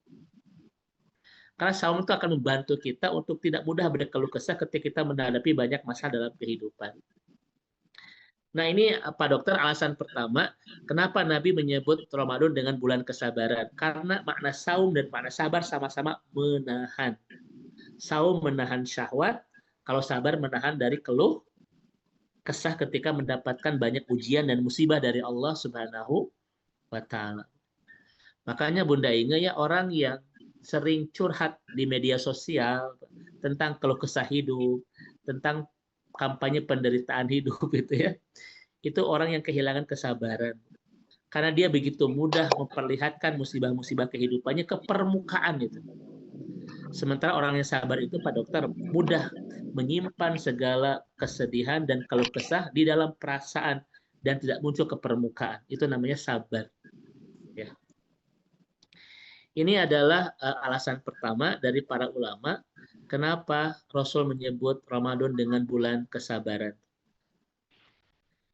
Karena saum itu akan membantu kita untuk tidak mudah berkeluh kesah ketika kita menghadapi banyak masalah dalam kehidupan. Nah, ini Pak Dokter alasan pertama kenapa Nabi menyebut Ramadan dengan bulan kesabaran. Karena makna saum dan makna sabar sama-sama menahan. Saum menahan syahwat, kalau sabar menahan dari keluh kesah ketika mendapatkan banyak ujian dan musibah dari Allah Subhanahu wa Ta'ala. Makanya Bunda Inge ya, orang yang sering curhat di media sosial tentang keluh kesah hidup, tentang kampanye penderitaan hidup gitu ya. Itu orang yang kehilangan kesabaran. Karena dia begitu mudah memperlihatkan musibah-musibah kehidupannya ke permukaan itu. Sementara orang yang sabar itu Pak Dokter mudah menyimpan segala kesedihan dan keluh kesah di dalam perasaan dan tidak muncul ke permukaan. Itu namanya sabar. Ya. Ini adalah alasan pertama dari para ulama kenapa Rasul menyebut Ramadan dengan bulan kesabaran.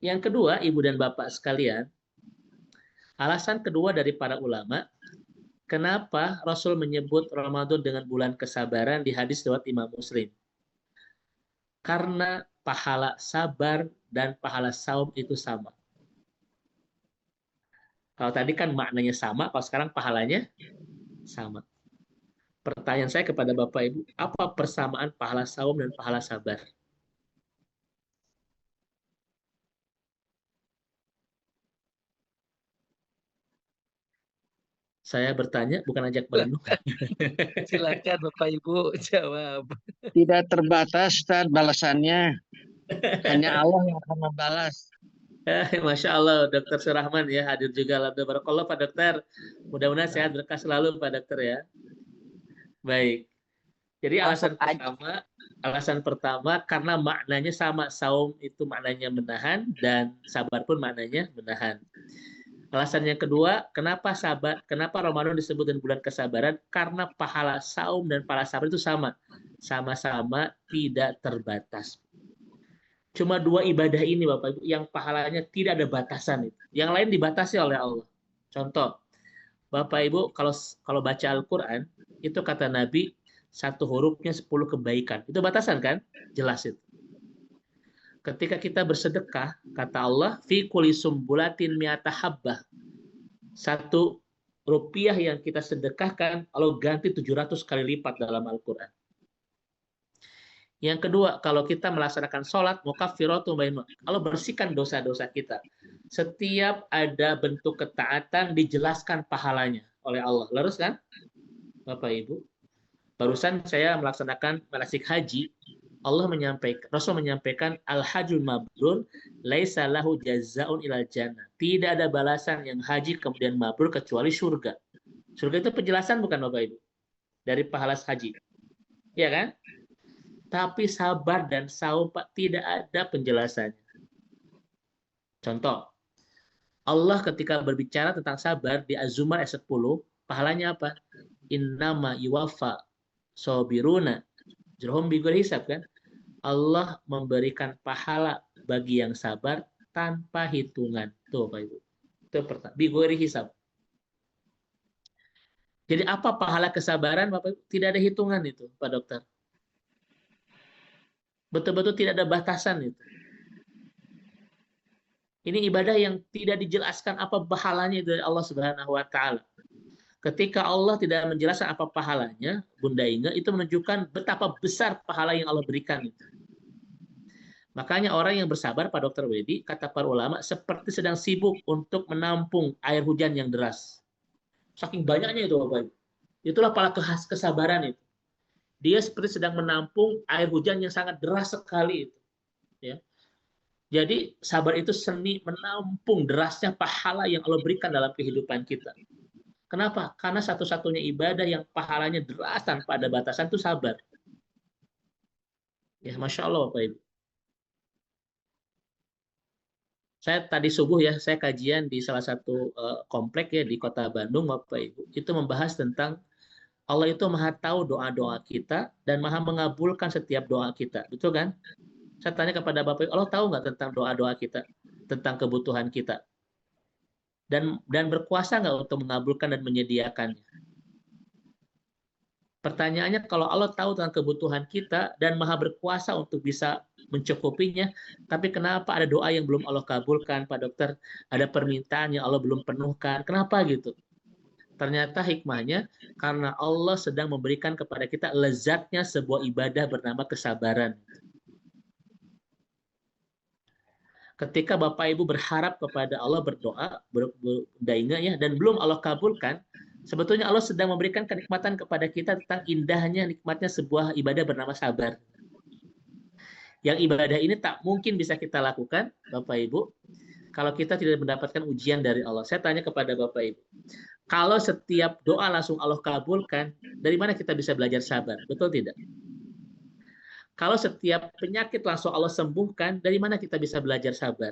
Yang kedua, Ibu dan Bapak sekalian, alasan kedua dari para ulama kenapa Rasul menyebut Ramadan dengan bulan kesabaran di hadis riwayat Imam Muslim. Karena pahala sabar dan pahala saum itu sama. Kalau tadi kan maknanya sama, kalau sekarang pahalanya sama. Pertanyaan saya kepada Bapak Ibu, apa persamaan pahala saum dan pahala sabar? Saya bertanya, bukan ajak merenung. Silakan Bapak Ibu jawab. Tidak terbatas, Ustaz, balasannya. Hanya Allah yang akan membalas. Masya Allah, Dr. Surahman ya hadir juga. Alhamdulillah, Pak Dokter. Mudah-mudahan sehat berkah selalu, Pak Dokter ya. Baik. Jadi alasan pertama karena maknanya sama. Saum itu maknanya menahan dan sabar pun maknanya menahan. Alasan yang kedua, kenapa Ramadan disebut dengan bulan kesabaran? Karena pahala saum dan pahala sabar itu sama. Sama-sama tidak terbatas. Cuma dua ibadah ini Bapak Ibu yang pahalanya tidak ada batasan itu. Yang lain dibatasi oleh Allah. Contoh, Bapak Ibu kalau baca Al-Qur'an, itu kata Nabi satu hurufnya 10 kebaikan. Itu batasan kan? Jelas itu. Ketika kita bersedekah, kata Allah, fi kulli sumbulatin mi'ata habbah. 1 rupiah yang kita sedekahkan, Allah ganti 700 kali lipat dalam Al-Quran. Yang kedua, kalau kita melaksanakan sholat, mukaffiratun bainah. Allah bersihkan dosa-dosa kita. Setiap ada bentuk ketaatan dijelaskan pahalanya oleh Allah. Lurus kan, Bapak Ibu? Barusan saya melaksanakan manasik haji. Rasul menyampaikan al-hajjul mabrur laisa lahu jazaa'un ilal jannah. Tidak ada balasan yang haji kemudian mabrur kecuali surga. Surga itu penjelasan bukan Bapak Ibu? Dari pahala haji. Ya kan? Tapi sabar dan saum Pak tidak ada penjelasannya. Contoh, Allah ketika berbicara tentang sabar di Az-Zumar ayat 10, pahalanya apa? Innama yuwaffa sabiruna ajrahum bighairi hisab kan? Allah memberikan pahala bagi yang sabar tanpa hitungan. Tuh Pak Ibu. Itu pertama, bighairi hisab. Jadi apa pahala kesabaran Bapak Ibu? Tidak ada hitungan itu, Pak Dokter. Betul-betul tidak ada batasan itu. Ini ibadah yang tidak dijelaskan apa pahalanya dari Allah Subhanahu wa taala. Ketika Allah tidak menjelaskan apa pahalanya, Bunda Inga, itu menunjukkan betapa besar pahala yang Allah berikan itu. Makanya orang yang bersabar, Pak Dr. Wedi, kata para ulama, seperti sedang sibuk untuk menampung air hujan yang deras. Saking banyaknya itu Bapak Ibu. Itulah pahala kesabaran itu. Dia seperti sedang menampung air hujan yang sangat deras sekali itu. Ya. Jadi sabar itu seni menampung derasnya pahala yang Allah berikan dalam kehidupan kita. Kenapa? Karena satu-satunya ibadah yang pahalanya deras tanpa ada batasan itu sabar. Ya, Masya Allah Bapak Ibu. Saya tadi subuh ya, saya kajian di salah satu komplek ya di Kota Bandung Bapak Ibu. Itu membahas tentang Allah itu maha tahu doa-doa kita dan maha mengabulkan setiap doa kita. Betul kan? Saya tanya kepada Bapak, Allah tahu nggak tentang doa-doa kita? Tentang kebutuhan kita? Dan berkuasa nggak untuk mengabulkan dan menyediakannya? Pertanyaannya, kalau Allah tahu tentang kebutuhan kita dan maha berkuasa untuk bisa mencukupinya, tapi kenapa ada doa yang belum Allah kabulkan, Pak Dokter? Ada permintaan yang Allah belum penuhkan. Kenapa gitu? Ternyata hikmahnya karena Allah sedang memberikan kepada kita lezatnya sebuah ibadah bernama kesabaran. Ketika Bapak Ibu berharap kepada Allah berdoa, berdainga ya, dan belum Allah kabulkan, sebetulnya Allah sedang memberikan kenikmatan kepada kita tentang indahnya nikmatnya sebuah ibadah bernama sabar. Yang ibadah ini tak mungkin bisa kita lakukan, Bapak Ibu, kalau kita tidak mendapatkan ujian dari Allah. Saya tanya kepada Bapak Ibu, kalau setiap doa langsung Allah kabulkan, dari mana kita bisa belajar sabar? Betul tidak? Kalau setiap penyakit langsung Allah sembuhkan, dari mana kita bisa belajar sabar?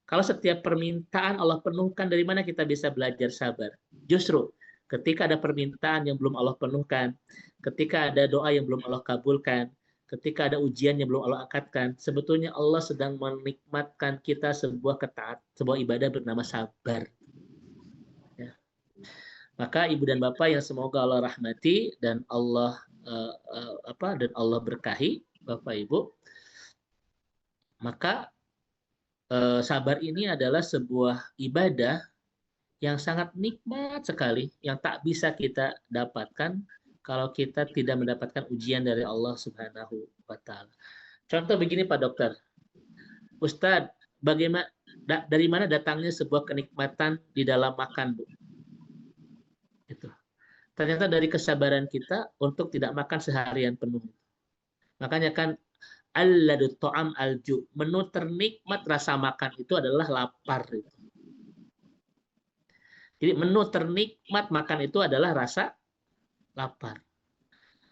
Kalau setiap permintaan Allah penuhkan, dari mana kita bisa belajar sabar? Justru ketika ada permintaan yang belum Allah penuhkan, ketika ada doa yang belum Allah kabulkan, ketika ada ujian yang belum Allah angkatkan, sebetulnya Allah sedang menikmatkan kita sebuah sebuah ibadah bernama sabar. Ya. Maka Ibu dan Bapak yang semoga Allah rahmati dan Allah Allah berkahi, Bapak Ibu, maka sabar ini adalah sebuah ibadah yang sangat nikmat sekali, yang tak bisa kita dapatkan kalau kita tidak mendapatkan ujian dari Allah Subhanahu wa taala. Contoh begini Pak Dokter. Ustadz, bagaimana dari mana datangnya sebuah kenikmatan di dalam makan, Bu? Itu. Ternyata dari kesabaran kita untuk tidak makan seharian penuh. Makanya kan alladu ta'am alju, menu ternikmat rasa makan itu adalah lapar. Jadi menu ternikmat makan itu adalah rasa lapar.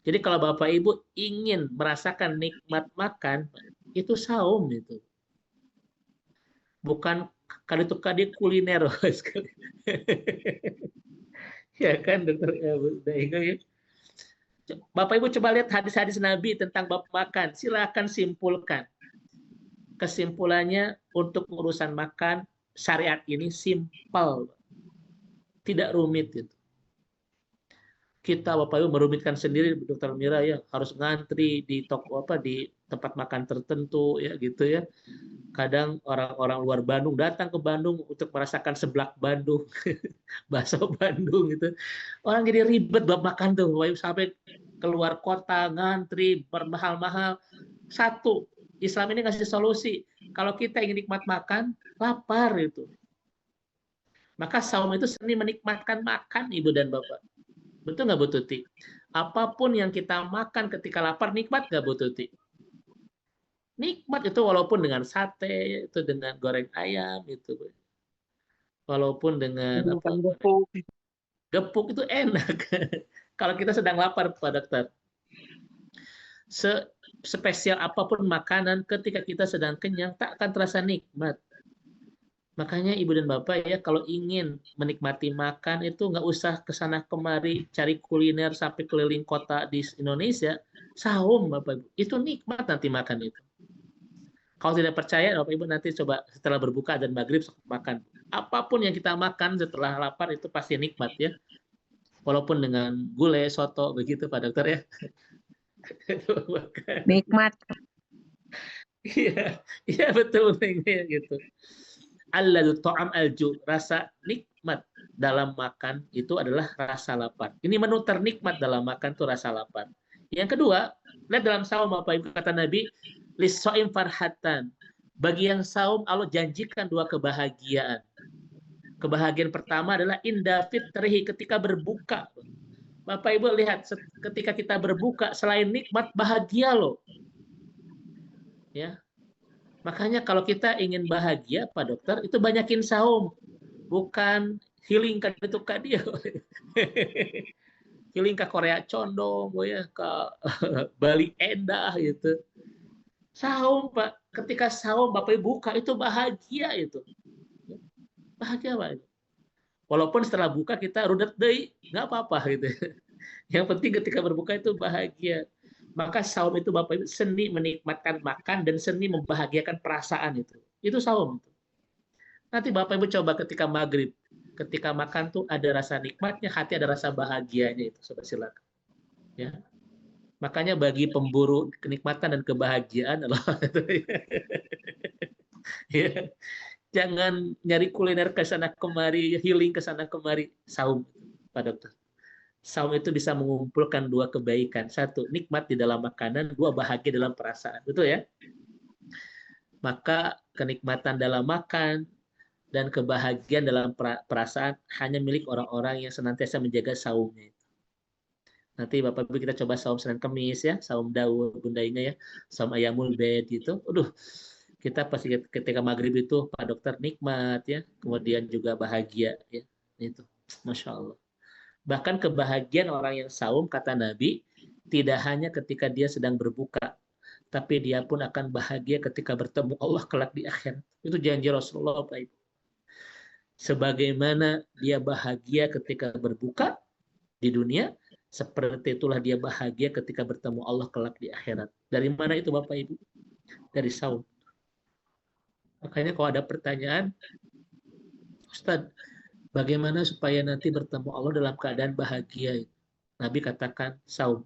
Jadi kalau Bapak Ibu ingin merasakan nikmat makan, itu saum itu. Bukan kali kuliner. Ya kan, Dokter Ego ya. Bapak Ibu coba lihat hadis-hadis Nabi tentang bab makan. Silakan simpulkan. Kesimpulannya untuk urusan makan syariat ini simpel, tidak rumit gitu. kita Bapak Ibu merumitkan sendiri, Dokter Mira ya, harus ngantri di toko di tempat makan tertentu ya gitu ya. Kadang orang-orang luar Bandung datang ke Bandung untuk merasakan seblak Bandung, bakso Bandung gitu. Orang jadi ribet buat makan tuh, Bapak Ibu, sampai keluar kota ngantri bermahal-mahal. Satu, Islam ini ngasih solusi. Kalau kita ingin nikmat makan, lapar itu. Maka saum itu seni menikmatkan makan, Ibu dan Bapak. Betul nggak Bu Tuti? Apapun yang kita makan ketika lapar, nikmat nggak Bu Tuti? Nikmat itu walaupun dengan sate, itu dengan goreng ayam, itu. Walaupun dengan gepuk itu enak. Kalau kita sedang lapar, Pak Dokter. Spesial apapun makanan, ketika kita sedang kenyang, tak akan terasa nikmat. Makanya Ibu dan Bapak ya, kalau ingin menikmati makan itu nggak usah kesana kemari cari kuliner sampai keliling kota di Indonesia. Saum Bapak Ibu, itu nikmat nanti makan itu. Kalau tidak percaya Bapak Ibu nanti coba setelah berbuka dan maghrib makan. Apapun yang kita makan setelah lapar itu pasti nikmat ya. Walaupun dengan gulai, soto begitu Pak Dokter ya. Nikmat. Iya, iya betul gitu. Alladu ta'am alju, rasa nikmat dalam makan itu adalah rasa lapar. Ini menu ternikmat dalam makan itu rasa lapar. Yang kedua, lihat dalam saum Bapak Ibu kata Nabi, lis-shaim farhatan. Bagi yang saum Allah janjikan dua kebahagiaan. Kebahagiaan pertama adalah inda fitrihi, ketika berbuka. Bapak Ibu lihat ketika kita berbuka selain nikmat bahagia loh. Ya. Makanya kalau kita ingin bahagia, Pak Dokter, itu banyakin saum. Bukan healing kan itu Kak dia. Healing ke Korea Condong, ya, ke Bali Endah gitu. Saum, Pak. Ketika saum Bapak Ibu buka itu bahagia itu. Bahagia, Pak. Walaupun setelah buka kita rudet deui, nggak apa-apa gitu. Yang penting ketika berbuka itu bahagia. Maka saum itu Bapak Ibu seni menikmatkan makan dan seni membahagiakan perasaan itu. Itu saum. Nanti Bapak Ibu coba ketika maghrib, ketika makan tuh ada rasa nikmatnya, hati ada rasa bahagianya itu. Sobat silakan. Ya. Makanya bagi pemburu kenikmatan dan kebahagiaan Allah ya. Jangan nyari kuliner ke sana kemari, healing ke sana kemari, saum Pak Dokter. Saum itu bisa mengumpulkan dua kebaikan. Satu, nikmat di dalam makanan. Dua, bahagia dalam perasaan. Betul ya? Maka kenikmatan dalam makan dan kebahagiaan dalam perasaan hanya milik orang-orang yang senantiasa menjaga saumnya. Nanti Bapak Ibu kita coba saum Senin Kemis ya. Saum Daud, bundainya ya. Saum Ayamul Bed gitu. Aduh, kita pasti ketika maghrib itu Pak Dokter nikmat ya. Kemudian juga bahagia ya. Itu. Masya Allah. Bahkan kebahagiaan orang yang saum, kata Nabi, tidak hanya ketika dia sedang berbuka, tapi dia pun akan bahagia ketika bertemu Allah kelak di akhirat. Itu janji Rasulullah, Pak Ibu. Sebagaimana dia bahagia ketika berbuka di dunia, seperti itulah dia bahagia ketika bertemu Allah kelak di akhirat. Dari mana itu Bapak Ibu? Dari saum. Makanya kalau ada pertanyaan, Ustadz, bagaimana supaya nanti bertemu Allah dalam keadaan bahagia? Nabi katakan saum.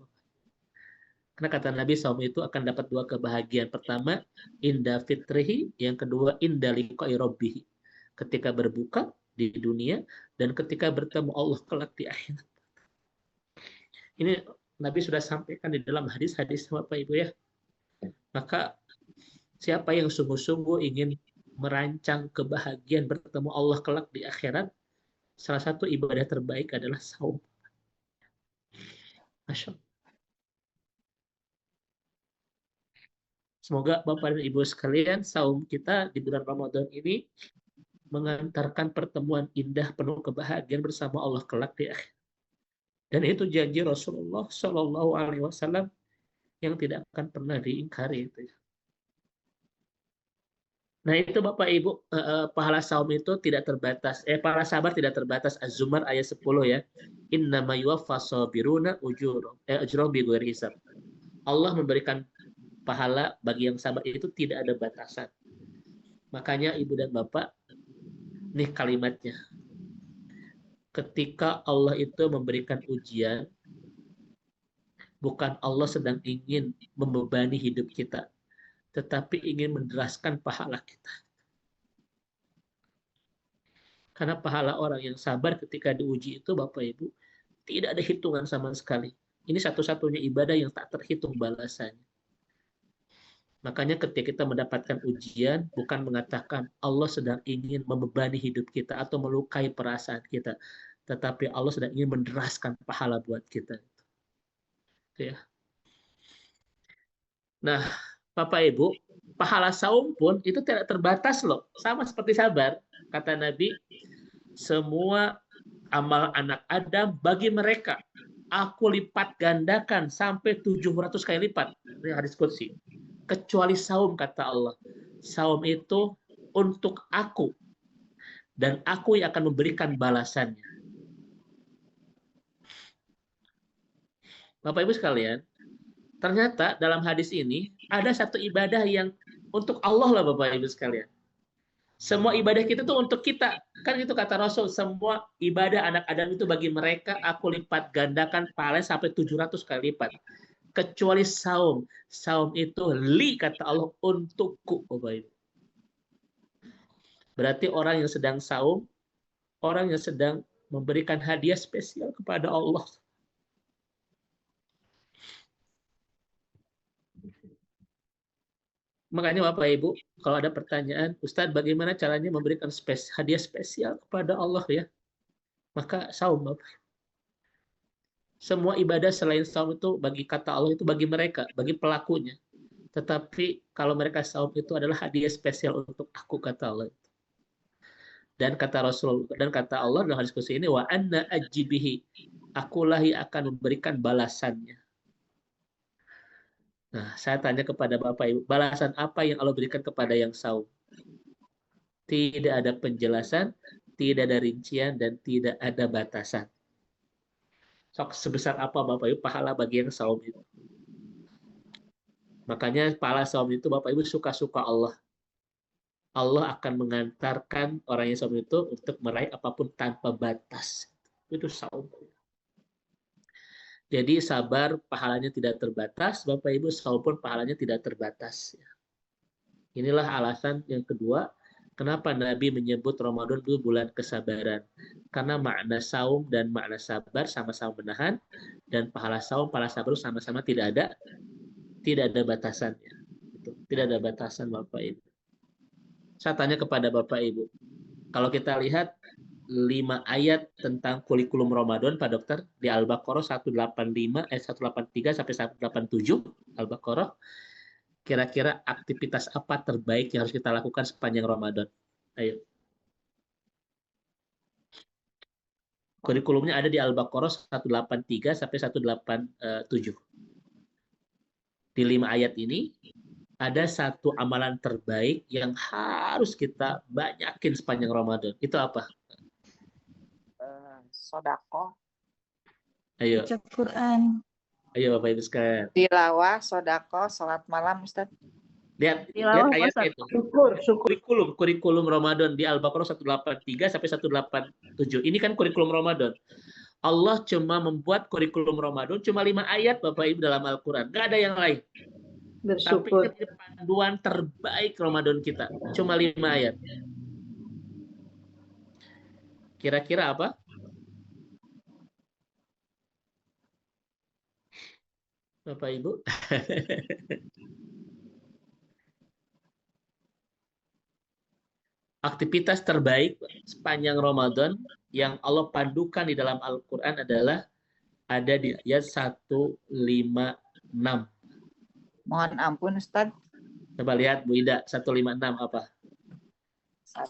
Karena kata Nabi saum itu akan dapat dua kebahagiaan. Pertama, inda fitrihi. Yang kedua, inda liqa'i rabbih. Ketika berbuka di dunia dan ketika bertemu Allah kelak di akhirat. Ini Nabi sudah sampaikan di dalam hadis-hadis Bapak Ibu ya. Maka siapa yang sungguh-sungguh ingin merancang kebahagiaan bertemu Allah kelak di akhirat, salah satu ibadah terbaik adalah saum. Masya Allah. Semoga Bapak dan Ibu sekalian, saum kita di bulan Ramadan ini mengantarkan pertemuan indah penuh kebahagiaan bersama Allah kelak di akhirat. Dan itu janji Rasulullah Shallallahu Alaihi Wasallam yang tidak akan pernah diingkari itu. Nah itu Bapak Ibu, pahala saum itu tidak terbatas. Pahala sabar tidak terbatas. Az-Zumar ayat 10 ya. Innama yuwaffas sabiruna ujurahum bighairi hisab. Allah memberikan pahala bagi yang sabar itu tidak ada batasan. Makanya Ibu dan Bapak, nih kalimatnya. Ketika Allah itu memberikan ujian, Bukan Allah sedang ingin membebani hidup kita, tetapi ingin menderaskan pahala kita. Karena pahala orang yang sabar ketika diuji itu, Bapak Ibu, tidak ada hitungan sama sekali. Ini satu-satunya ibadah yang tak terhitung balasannya. Makanya ketika kita mendapatkan ujian, bukan mengatakan Allah sedang ingin membebani hidup kita atau melukai perasaan kita, tetapi Allah sedang ingin menderaskan pahala buat kita. Ya. Nah, Bapak Ibu, pahala saum pun itu tidak terbatas loh. Sama seperti sabar. Kata Nabi, semua amal anak Adam bagi mereka, aku lipat gandakan sampai 700 kali lipat. Ini hadis qudsi. Kecuali saum, kata Allah. Saum itu untuk aku. Dan aku yang akan memberikan balasannya. Bapak Ibu sekalian, ternyata dalam hadis ini ada satu ibadah yang untuk Allah lah Bapak Ibu sekalian. Semua ibadah kita itu untuk kita. Kan itu kata Rasul, semua ibadah anak Adam itu bagi mereka, aku lipat gandakan pahala sampai 700 kali lipat. Kecuali saum. Saum itu li, kata Allah, untukku. Bapak Ibu. Berarti orang yang sedang saum, orang yang sedang memberikan hadiah spesial kepada Allah. Makanya Bapak Ibu, kalau ada pertanyaan, Ustadz bagaimana caranya memberikan hadiah spesial kepada Allah ya? Maka saum Bapak. Semua ibadah selain saum itu bagi kata Allah itu bagi mereka, bagi pelakunya. Tetapi kalau mereka saum itu adalah hadiah spesial untuk aku, kata Allah. Dan kata Rasul dan kata Allah dalam hadis qudsi ini, wa anna ajibihi, akulah yang akan memberikan balasannya. Nah, saya tanya kepada Bapak Ibu, balasan apa yang Allah berikan kepada yang saum? Tidak ada penjelasan, tidak ada rincian, dan tidak ada batasan. Sok sebesar apa Bapak Ibu pahala bagi yang saum itu. Makanya pahala saum itu Bapak Ibu suka-suka Allah. Allah akan mengantarkan orang yang saum itu untuk meraih apapun tanpa batas. Itu saum. Jadi sabar pahalanya tidak terbatas, Bapak Ibu saum pun pahalanya tidak terbatas. Inilah alasan yang kedua, kenapa Nabi menyebut Ramadan itu bulan kesabaran. Karena makna saum dan makna sabar sama-sama menahan, dan pahala saum, pahala sabar sama-sama tidak ada batasannya. Tidak ada batasan Bapak Ibu. Saya tanya kepada Bapak Ibu, kalau kita lihat 5 ayat tentang kurikulum Ramadan Pak Dokter di Al-Baqarah 185 183 sampai 187 Al-Baqarah, kira-kira aktivitas apa terbaik yang harus kita lakukan sepanjang Ramadan? Ayo. Kurikulumnya ada di Al-Baqarah 183 sampai 187. Di 5 ayat ini ada satu amalan terbaik yang harus kita banyakin sepanjang Ramadan. Itu apa? Sodako. Ayo. Baca Quran. Ayo Bapak Ibu sekalian. Tilawah, sodako, salat malam, Ustaz. Lihat ayat itu. Kurikulum Ramadan di Al-Baqarah 183 sampai 187. Ini kan kurikulum Ramadan. Allah cuma membuat kurikulum Ramadan cuma 5 ayat Bapak Ibu dalam Al-Quran. Nggak ada yang lain. Bersyukur. Tapi ini panduan terbaik Ramadan kita. Cuma 5 ayat. Kira-kira apa? Bapak Ibu. Aktivitas terbaik sepanjang Ramadan yang Allah padukan di dalam Al-Quran adalah ada di ayat 156. Mohon ampun, Ustaz. Coba lihat Bu Ida, 156 apa?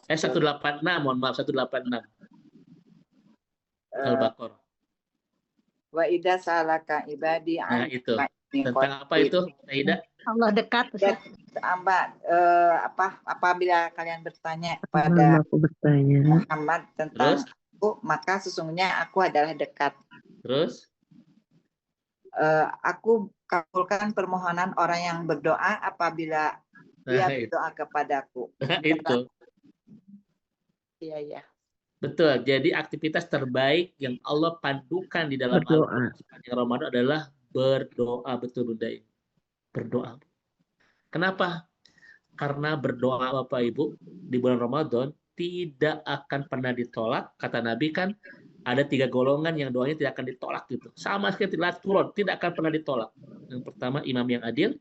186, mohon maaf, 186. Al-Baqarah. Wa idza salaka ibadi Nah, itu. Tentang apa itu, Ida? Allah dekat. Apabila kalian bertanya kepada Muhammad tentang aku, maka sesungguhnya aku adalah dekat. Terus? Aku kabulkan permohonan orang yang berdoa apabila dia berdoa kepadaku. Itu. Iya. Betul. Jadi aktivitas terbaik yang Allah padukan di dalam Al-Quran sepanjang Ramadan adalah berdoa, betul Bunda Ibu. Berdoa. Kenapa? Karena berdoa Bapak Ibu di bulan Ramadan tidak akan pernah ditolak. Kata Nabi kan ada 3 golongan yang doanya tidak akan ditolak gitu. Sama sekali tidak akan pernah ditolak. Yang pertama imam yang adil,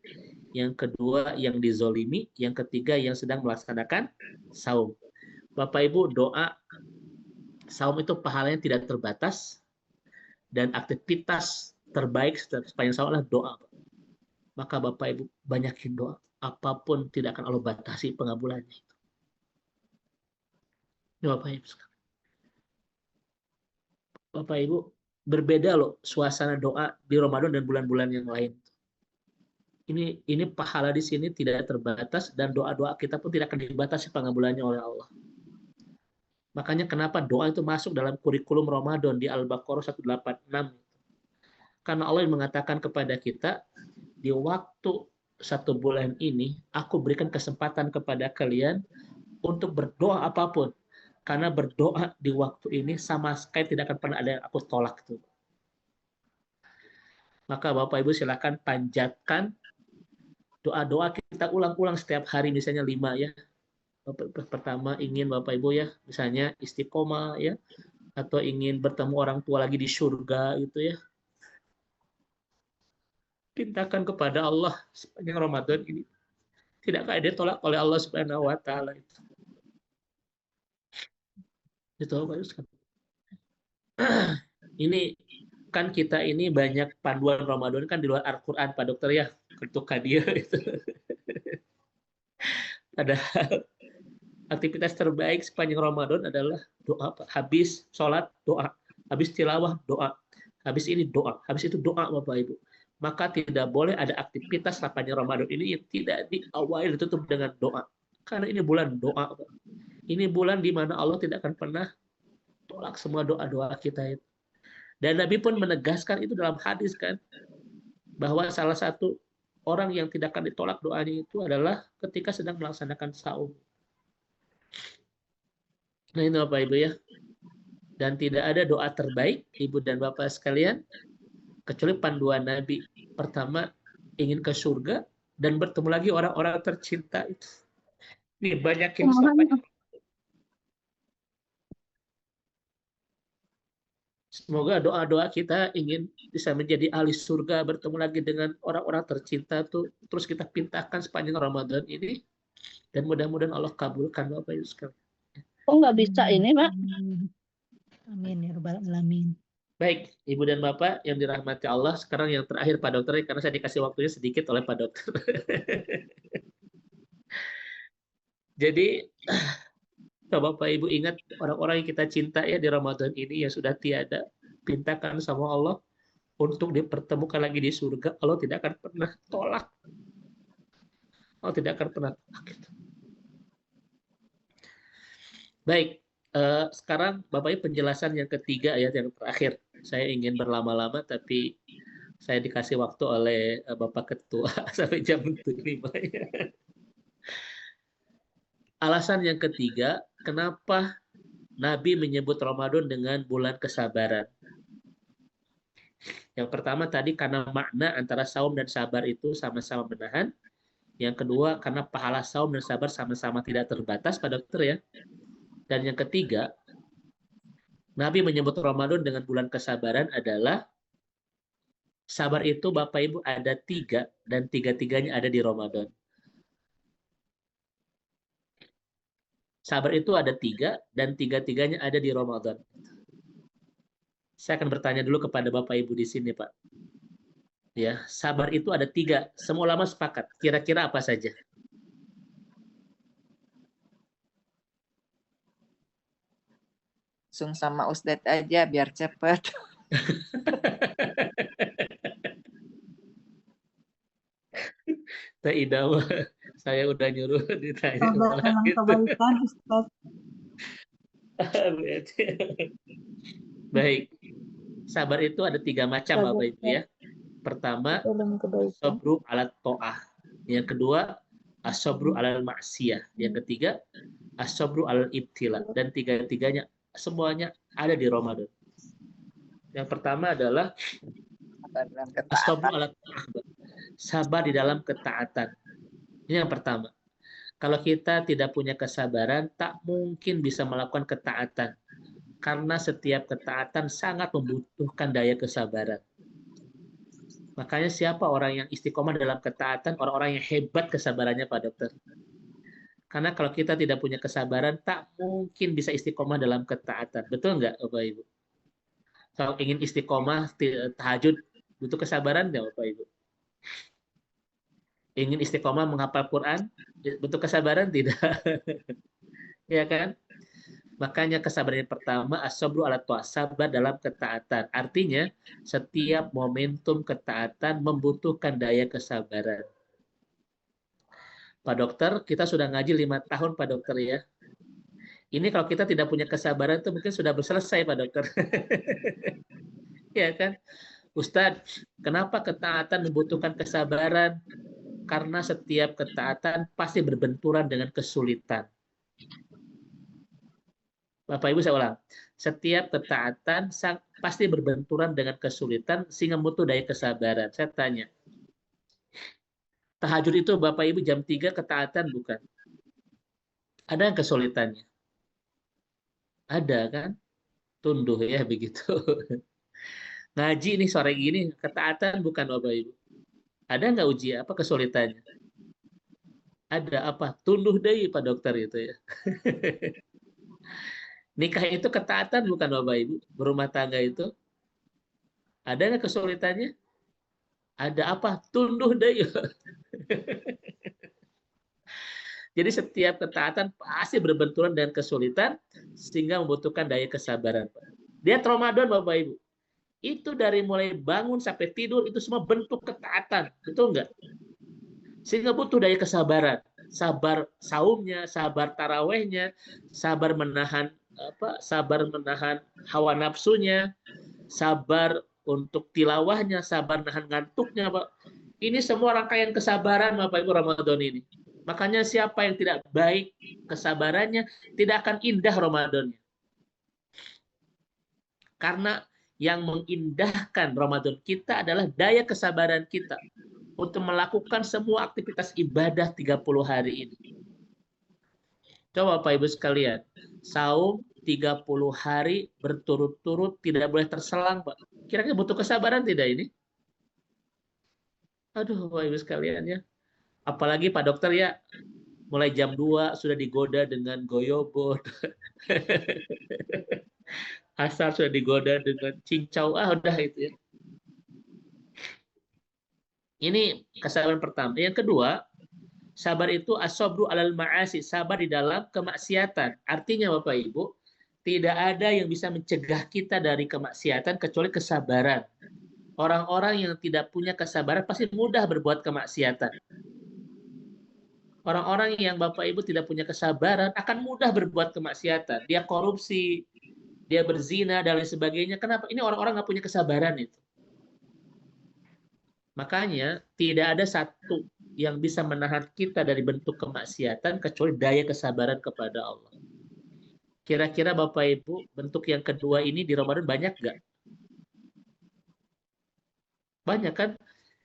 yang kedua yang dizolimi, yang ketiga yang sedang melaksanakan saum. Bapak Ibu, doa saum itu pahalanya tidak terbatas dan aktivitas terbaik sepanjang saum adalah doa. Maka Bapak Ibu banyakin doa. Apapun tidak akan Allah batasi pengabulannya. Bapak Ibu sekalian. Bapak Ibu, berbeda loh suasana doa di Ramadan dan bulan-bulan yang lain. Ini pahala di sini tidak terbatas dan doa-doa kita pun tidak akan dibatasi pengabulannya oleh Allah. Makanya kenapa doa itu masuk dalam kurikulum Ramadan di Al-Baqarah 186. Karena Allah yang mengatakan kepada kita, di waktu 1 bulan ini, aku berikan kesempatan kepada kalian untuk berdoa apapun. Karena berdoa di waktu ini sama sekali tidak akan pernah ada yang aku tolak. Maka Bapak Ibu silakan panjatkan doa-doa kita ulang-ulang setiap hari, misalnya 5 ya. Pertama ingin Bapak Ibu ya, misalnya istiqomah ya, atau ingin bertemu orang tua lagi di surga gitu ya. Pintakan kepada Allah sepanjang Ramadan ini. Tidak akan ditolak oleh Allah Subhanahu wa taala itu. Itu ini kan kita ini banyak panduan Ramadan kan di luar Al-Qur'an Pak Dokter ya, untuk hadiah itu. Padahal aktivitas terbaik sepanjang Ramadan adalah doa. Habis sholat doa, habis tilawah doa, habis ini doa, habis itu doa Bapak Ibu. Maka tidak boleh ada aktivitas sepanjang Ramadan ini yang tidak diawali ditutup dengan doa. Karena ini bulan doa. Ini bulan di mana Allah tidak akan pernah tolak semua doa-doa kita itu. Dan Nabi pun menegaskan itu dalam hadis kan, bahwa salah satu orang yang tidak akan ditolak doanya itu adalah ketika sedang melaksanakan saum. Nah itu Bapak Ibu ya. Dan tidak ada doa terbaik Ibu dan Bapak sekalian kecuali panduan Nabi. Pertama ingin ke surga dan bertemu lagi orang-orang tercinta itu. Nih banyakin sampai. Semoga doa-doa kita ingin bisa menjadi ahli surga, bertemu lagi dengan orang-orang tercinta tuh, terus kita pintakan sepanjang Ramadan ini, dan mudah-mudahan Allah kabulkan Bapak Ibu sekalian. Oh nggak bisa ini Pak? Amin ya Rabbal Alamin. Baik, Ibu dan Bapak yang dirahmati Allah, sekarang yang terakhir Pak Dokter, karena saya dikasih waktunya sedikit oleh Pak Dokter. Jadi, Bapak Ibu ingat orang-orang yang kita cinta ya di Ramadan ini yang sudah tiada, pintakan sama Allah untuk dipertemukan lagi di surga. Allah tidak akan pernah tolak. Allah tidak akan pernah tolak. Baik, sekarang Bapak Ibu penjelasan yang ketiga, ayat yang terakhir. Saya ingin berlama-lama tapi saya dikasih waktu oleh Bapak Ketua sampai jam 5. Alasan yang ketiga, kenapa Nabi menyebut Ramadan dengan bulan kesabaran? Yang pertama tadi karena makna antara saum dan sabar itu sama-sama menahan. Yang kedua karena pahala saum dan sabar sama-sama tidak terbatas Pak Dokter ya. Dan yang ketiga, Nabi menyebut Ramadan dengan bulan kesabaran adalah sabar itu Bapak Ibu ada 3 dan 3-tiganya ada di Ramadan. Sabar itu ada 3 dan 3-tiganya ada di Ramadan. Saya akan bertanya dulu kepada Bapak Ibu di sini, Pak. Ya, sabar itu ada 3. Semua ulama sepakat. Kira-kira apa saja? Langsung sama Ustadz aja biar cepat. Teh Ida, saya udah nyuruh ditanya. Dalam kebaikan Ustaz. Baik, sabar itu ada 3 macam Bapak Ibu ya. Pertama, as-sabru ala ta'ah. Yang kedua, as-sabru ala ma'siyah. Yang ketiga, as-sabru ala ibtila. Dan 3-tiganya semuanya ada di Ramadan. Yang pertama adalah dalam As-sabru ketaatan. ala ta'ah. Sabar di dalam ketaatan. Ini yang pertama. Kalau kita tidak punya kesabaran, tak mungkin bisa melakukan ketaatan. Karena setiap ketaatan sangat membutuhkan daya kesabaran. Makanya siapa orang yang istiqomah dalam ketaatan? Orang-orang yang hebat kesabarannya, Pak Dokter. Karena kalau kita tidak punya kesabaran, tak mungkin bisa istiqomah dalam ketaatan. Betul nggak, Bapak Ibu? Kalau ingin istiqomah, tahajud, butuh kesabaran nggak, Bapak Ibu? Ingin istiqomah menghafal Quran, butuh kesabaran tidak? Ya kan? Makanya kesabaran yang pertama, as-sabru ala ta'ah, sabar dalam ketaatan. Artinya, setiap momentum ketaatan membutuhkan daya kesabaran. Pak Dokter, kita sudah ngaji 5 tahun, Pak Dokter ya. Ini kalau kita tidak punya kesabaran itu mungkin sudah selesai, Pak Dokter. Ya kan? Ustadz, kenapa ketaatan membutuhkan kesabaran? Karena setiap ketaatan pasti berbenturan dengan kesulitan. Bapak Ibu saya ulang, setiap ketaatan pasti berbenturan dengan kesulitan sehingga butuh daya kesabaran. Saya tanya, tahajud itu Bapak Ibu jam 3 ketaatan bukan? Ada yang kesulitannya? Ada kan? Tunduh ya begitu. Ngaji nih sore gini, ketaatan bukan Bapak Ibu? Ada nggak uji apa kesulitannya? Ada apa? Tunduh deh Pak Dokter itu ya. Nikah itu ketaatan bukan Bapak Ibu? Berumah tangga itu? Ada nggak kesulitannya? Ada apa? Tunduh deh. Jadi setiap ketaatan pasti berbenturan dengan kesulitan sehingga membutuhkan daya kesabaran. Dia Ramadan Bapak Ibu. Itu dari mulai bangun sampai tidur itu semua bentuk ketaatan. Betul nggak? Sehingga butuh daya kesabaran. Sabar saumnya, sabar tarawehnya, sabar menahan hawa nafsunya, sabar untuk tilawahnya, sabar nahan ngantuknya, Pak. Ini semua rangkaian kesabaran Bapak Ibu Ramadan ini. Makanya siapa yang tidak baik kesabarannya, tidak akan indah Ramadannya. Karena yang mengindahkan Ramadan kita adalah daya kesabaran kita untuk melakukan semua aktivitas ibadah 30 hari ini. Coba Bapak Ibu sekalian, saum 30 hari berturut-turut tidak boleh terselang, Pak. Kira-kira butuh kesabaran tidak ini? Aduh, Bapak Ibu sekalian ya. Apalagi Pak Dokter ya, mulai jam 2 sudah digoda dengan goyobot. Asar sudah digoda dengan cincau. Udah itu ya. Ini kesabaran pertama. Yang kedua, sabar itu as-sabru alal ma'asi, sabar di dalam kemaksiatan. Artinya Bapak Ibu, tidak ada yang bisa mencegah kita dari kemaksiatan kecuali kesabaran. Orang-orang yang tidak punya kesabaran pasti mudah berbuat kemaksiatan. Orang-orang yang Bapak Ibu tidak punya kesabaran akan mudah berbuat kemaksiatan. Dia korupsi, dia berzina, dan lain sebagainya. Kenapa? Ini orang-orang nggak punya kesabaran itu. Makanya tidak ada satu yang bisa menahan kita dari bentuk kemaksiatan kecuali daya kesabaran kepada Allah. Kira-kira Bapak Ibu, bentuk yang kedua ini di Ramadan banyak nggak? Banyak kan?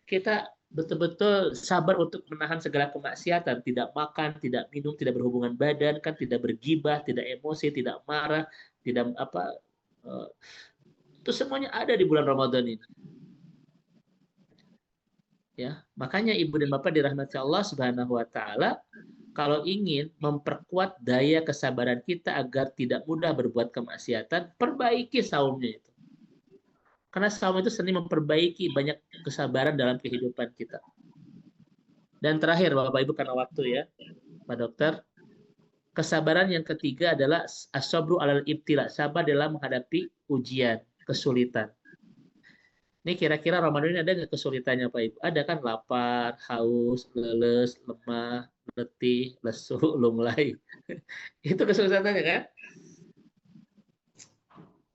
Kita betul-betul sabar untuk menahan segala kemaksiatan, tidak makan, tidak minum, tidak berhubungan badan, kan tidak bergibah, tidak emosi, tidak marah, tidak itu semuanya ada di bulan Ramadan ini. Ya, makanya Ibu dan Bapak dirahmati Allah Subhanahu wa taala, kalau ingin memperkuat daya kesabaran kita agar tidak mudah berbuat kemaksiatan, perbaiki saumnya itu. Karena saum itu seni memperbaiki banyak kesabaran dalam kehidupan kita. Dan terakhir Bapak Ibu karena waktu ya, Pak Dokter, kesabaran yang ketiga adalah as-sabru alal ibtila, sabar dalam menghadapi ujian, kesulitan. Ini kira-kira Ramadan ini ada nggak kesulitannya Pak Ibu? Ada kan lapar, haus, leles, lemah, letih, lesu, lunglai. Itu kesulitannya kan?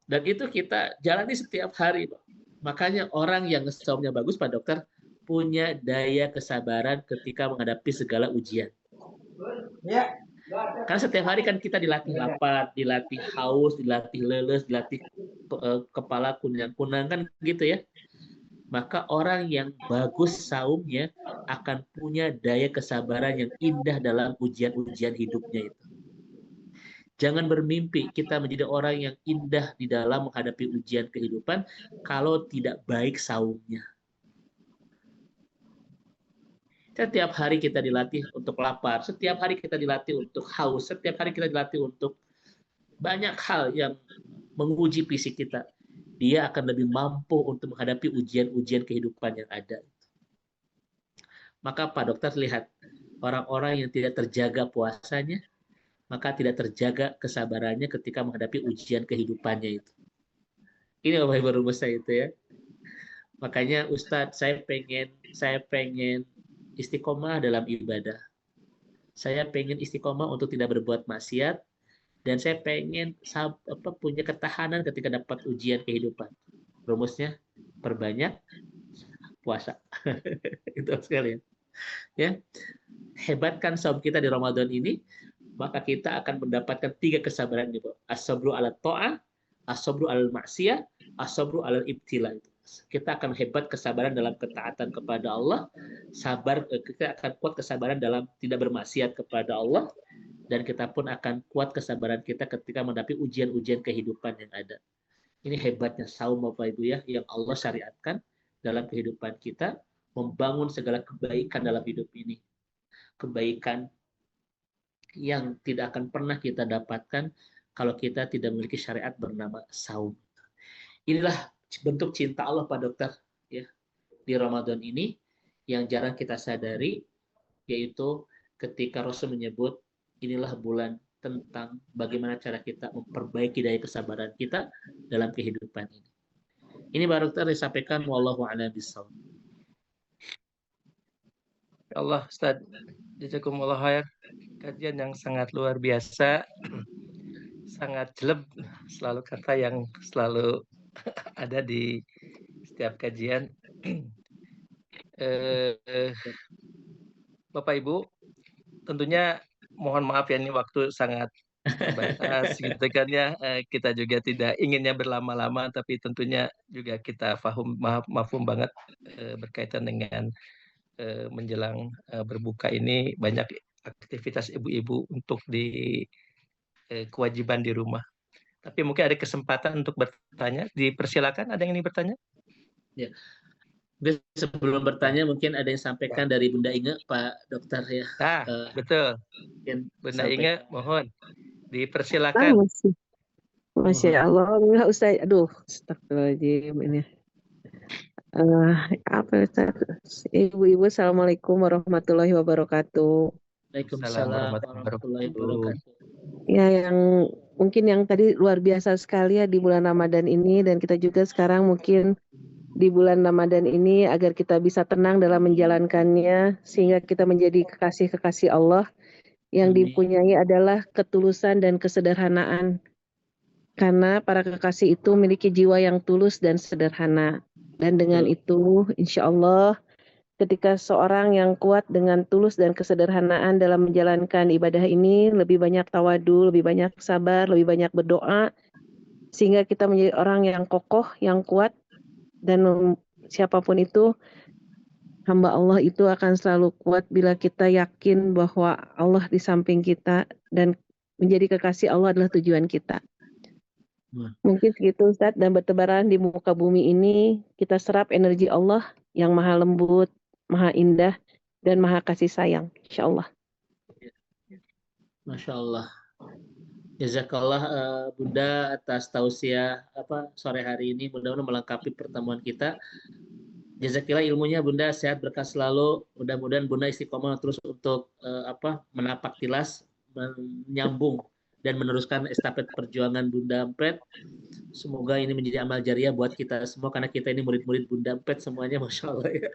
Dan itu kita jalani setiap hari, Pak. Makanya orang yang saumnya bagus, Pak Dokter, punya daya kesabaran ketika menghadapi segala ujian. Karena setiap hari kan kita dilatih lapar, dilatih haus, dilatih leles, dilatih kepala kunang-kunang kan gitu ya. maka orang yang bagus saumnya akan punya daya kesabaran yang indah dalam ujian-ujian hidupnya itu. Jangan bermimpi kita menjadi orang yang indah di dalam menghadapi ujian kehidupan kalau tidak baik saumnya. Setiap hari kita dilatih untuk lapar, setiap hari kita dilatih untuk haus, setiap hari kita dilatih untuk banyak hal yang menguji fisik kita. Dia akan lebih mampu untuk menghadapi ujian-ujian kehidupan yang ada. Maka Pak Dokter lihat, orang-orang yang tidak terjaga puasanya, maka tidak terjaga kesabarannya ketika menghadapi ujian kehidupannya itu. Ini Bapak Ibu rumus saya itu ya. Makanya Ustadz, saya pengen istiqomah dalam ibadah. Saya pengen istiqomah untuk tidak berbuat maksiat, dan saya pengen punya ketahanan ketika dapat ujian kehidupan. Rumusnya perbanyak puasa. Itu sekali ya. Hebatkan saum kita di Ramadan ini, maka kita akan mendapatkan 3 kesabaran itu. As-sabru ala ta'ah, as-sabru ala maksiyah, as-sabru ala ibtila. Kita akan hebat kesabaran dalam ketaatan kepada Allah, kita akan kuat kesabaran dalam tidak bermaksiat kepada Allah, dan kita pun akan kuat kesabaran kita ketika menghadapi ujian-ujian kehidupan yang ada. Ini hebatnya saum Bapak Ibu ya, yang Allah syariatkan dalam kehidupan kita, membangun segala kebaikan dalam hidup ini. Kebaikan yang tidak akan pernah kita dapatkan kalau kita tidak memiliki syariat bernama saum. Inilah bentuk cinta Allah Pak Dokter ya di Ramadan ini yang jarang kita sadari, yaitu ketika Rasul menyebut inilah bulan tentang bagaimana cara kita memperbaiki daya kesabaran kita dalam kehidupan ini. Ini Pak Dokter disampaikan, wallahu a'lam bishawab. Allah Ustaz, jazakumullah khair. Kajian yang sangat luar biasa, sangat jelek, selalu kata yang selalu ada di setiap kajian. Bapak Ibu, tentunya mohon maaf ya, ini waktu sangat terbatas gitu kan ya. Kita juga tidak inginnya berlama-lama, tapi tentunya juga kita mafhum banget berkaitan dengan menjelang berbuka ini banyak aktivitas ibu-ibu untuk di kewajiban di rumah. Tapi mungkin ada kesempatan untuk bertanya. Dipersilakan, ada yang ingin bertanya? Ya. Sebelum bertanya mungkin ada yang sampaikan dari Bunda Inge, Pak Dokter ya. Betul. Bunda Inge, mohon dipersilakan. Masya Allah, enggak Ustaz. Aduh, astagfirullahaladzim ini. Ibu-ibu, assalamualaikum warahmatullahi wabarakatuh. Waalaikumsalam warahmatullahi wabarakatuh. Ya, yang mungkin yang tadi luar biasa sekali ya di bulan Ramadan ini, dan kita juga sekarang mungkin di bulan Ramadan ini agar kita bisa tenang dalam menjalankannya sehingga kita menjadi kekasih-kekasih Allah yang dipunyai adalah ketulusan dan kesederhanaan. Karena para kekasih itu memiliki jiwa yang tulus dan sederhana. Dan dengan itu, insya Allah, ketika seorang yang kuat dengan tulus dan kesederhanaan dalam menjalankan ibadah ini, lebih banyak tawadu, lebih banyak sabar, lebih banyak berdoa, sehingga kita menjadi orang yang kokoh, yang kuat, dan siapapun itu, hamba Allah itu akan selalu kuat bila kita yakin bahwa Allah di samping kita dan menjadi kekasih Allah adalah tujuan kita. Mungkin segitu Ustaz, dan bertebaran di muka bumi ini kita serap energi Allah yang maha lembut, maha indah, dan maha kasih sayang, insya Allah. Masya Allah. Jazakallah Bunda atas tausiah sore hari ini, mudah-mudahan melengkapi pertemuan kita. Jazakillah ilmunya Bunda, sehat berkah selalu. Mudah-mudahan Bunda istiqomah terus untuk menapak tilas, menyambung dan meneruskan estafet perjuangan Bunda Ampet. Semoga ini menjadi amal jariah buat kita semua, karena kita ini murid-murid Bunda Ampet semuanya, Masya Allah ya.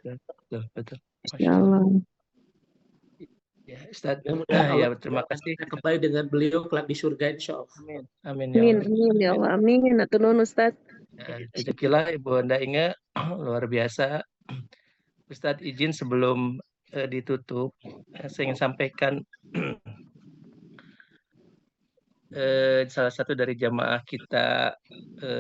Betul. Masya Allah. Ya, Ustaz. Ya, terima kasih. Kita kembali dengan beliau kelak di surga, insya Allah. Amin. Amin ya Allah. Amin. Atunun Ustaz. Jazakallah Ibu Anda Inge, luar biasa. Ustaz izin sebelum ditutup, saya ingin sampaikan salah satu dari jamaah kita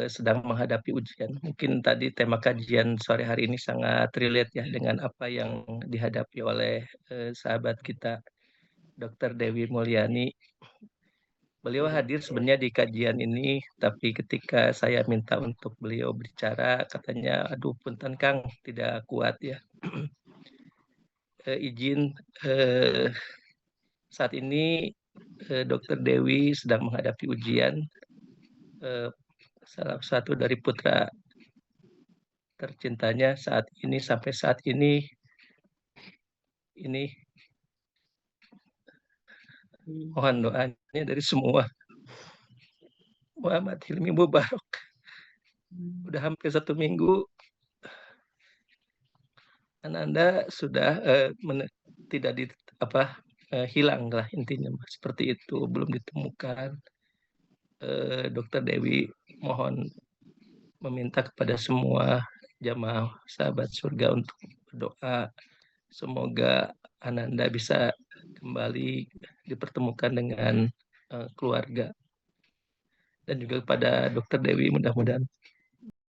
sedang menghadapi ujian. Mungkin tadi tema kajian sore hari ini sangat relate ya dengan apa yang dihadapi oleh sahabat kita, Dr. Dewi Mulyani. Beliau hadir sebenarnya di kajian ini, tapi ketika saya minta untuk beliau bicara, katanya, aduh punten Kang, tidak kuat ya. Izin saat ini Dr. Dewi sedang menghadapi ujian. Salah satu dari putra tercintanya saat ini sampai saat ini mohon doanya dari semua. Muhammad Hilmi Mubarak udah hampir 1 minggu Ananda sudah tidak hilang lah intinya seperti itu, belum ditemukan. Dr. Dewi mohon meminta kepada semua jamaah sahabat surga untuk berdoa semoga Ananda bisa kembali dipertemukan dengan keluarga, dan juga kepada Dr. Dewi mudah-mudahan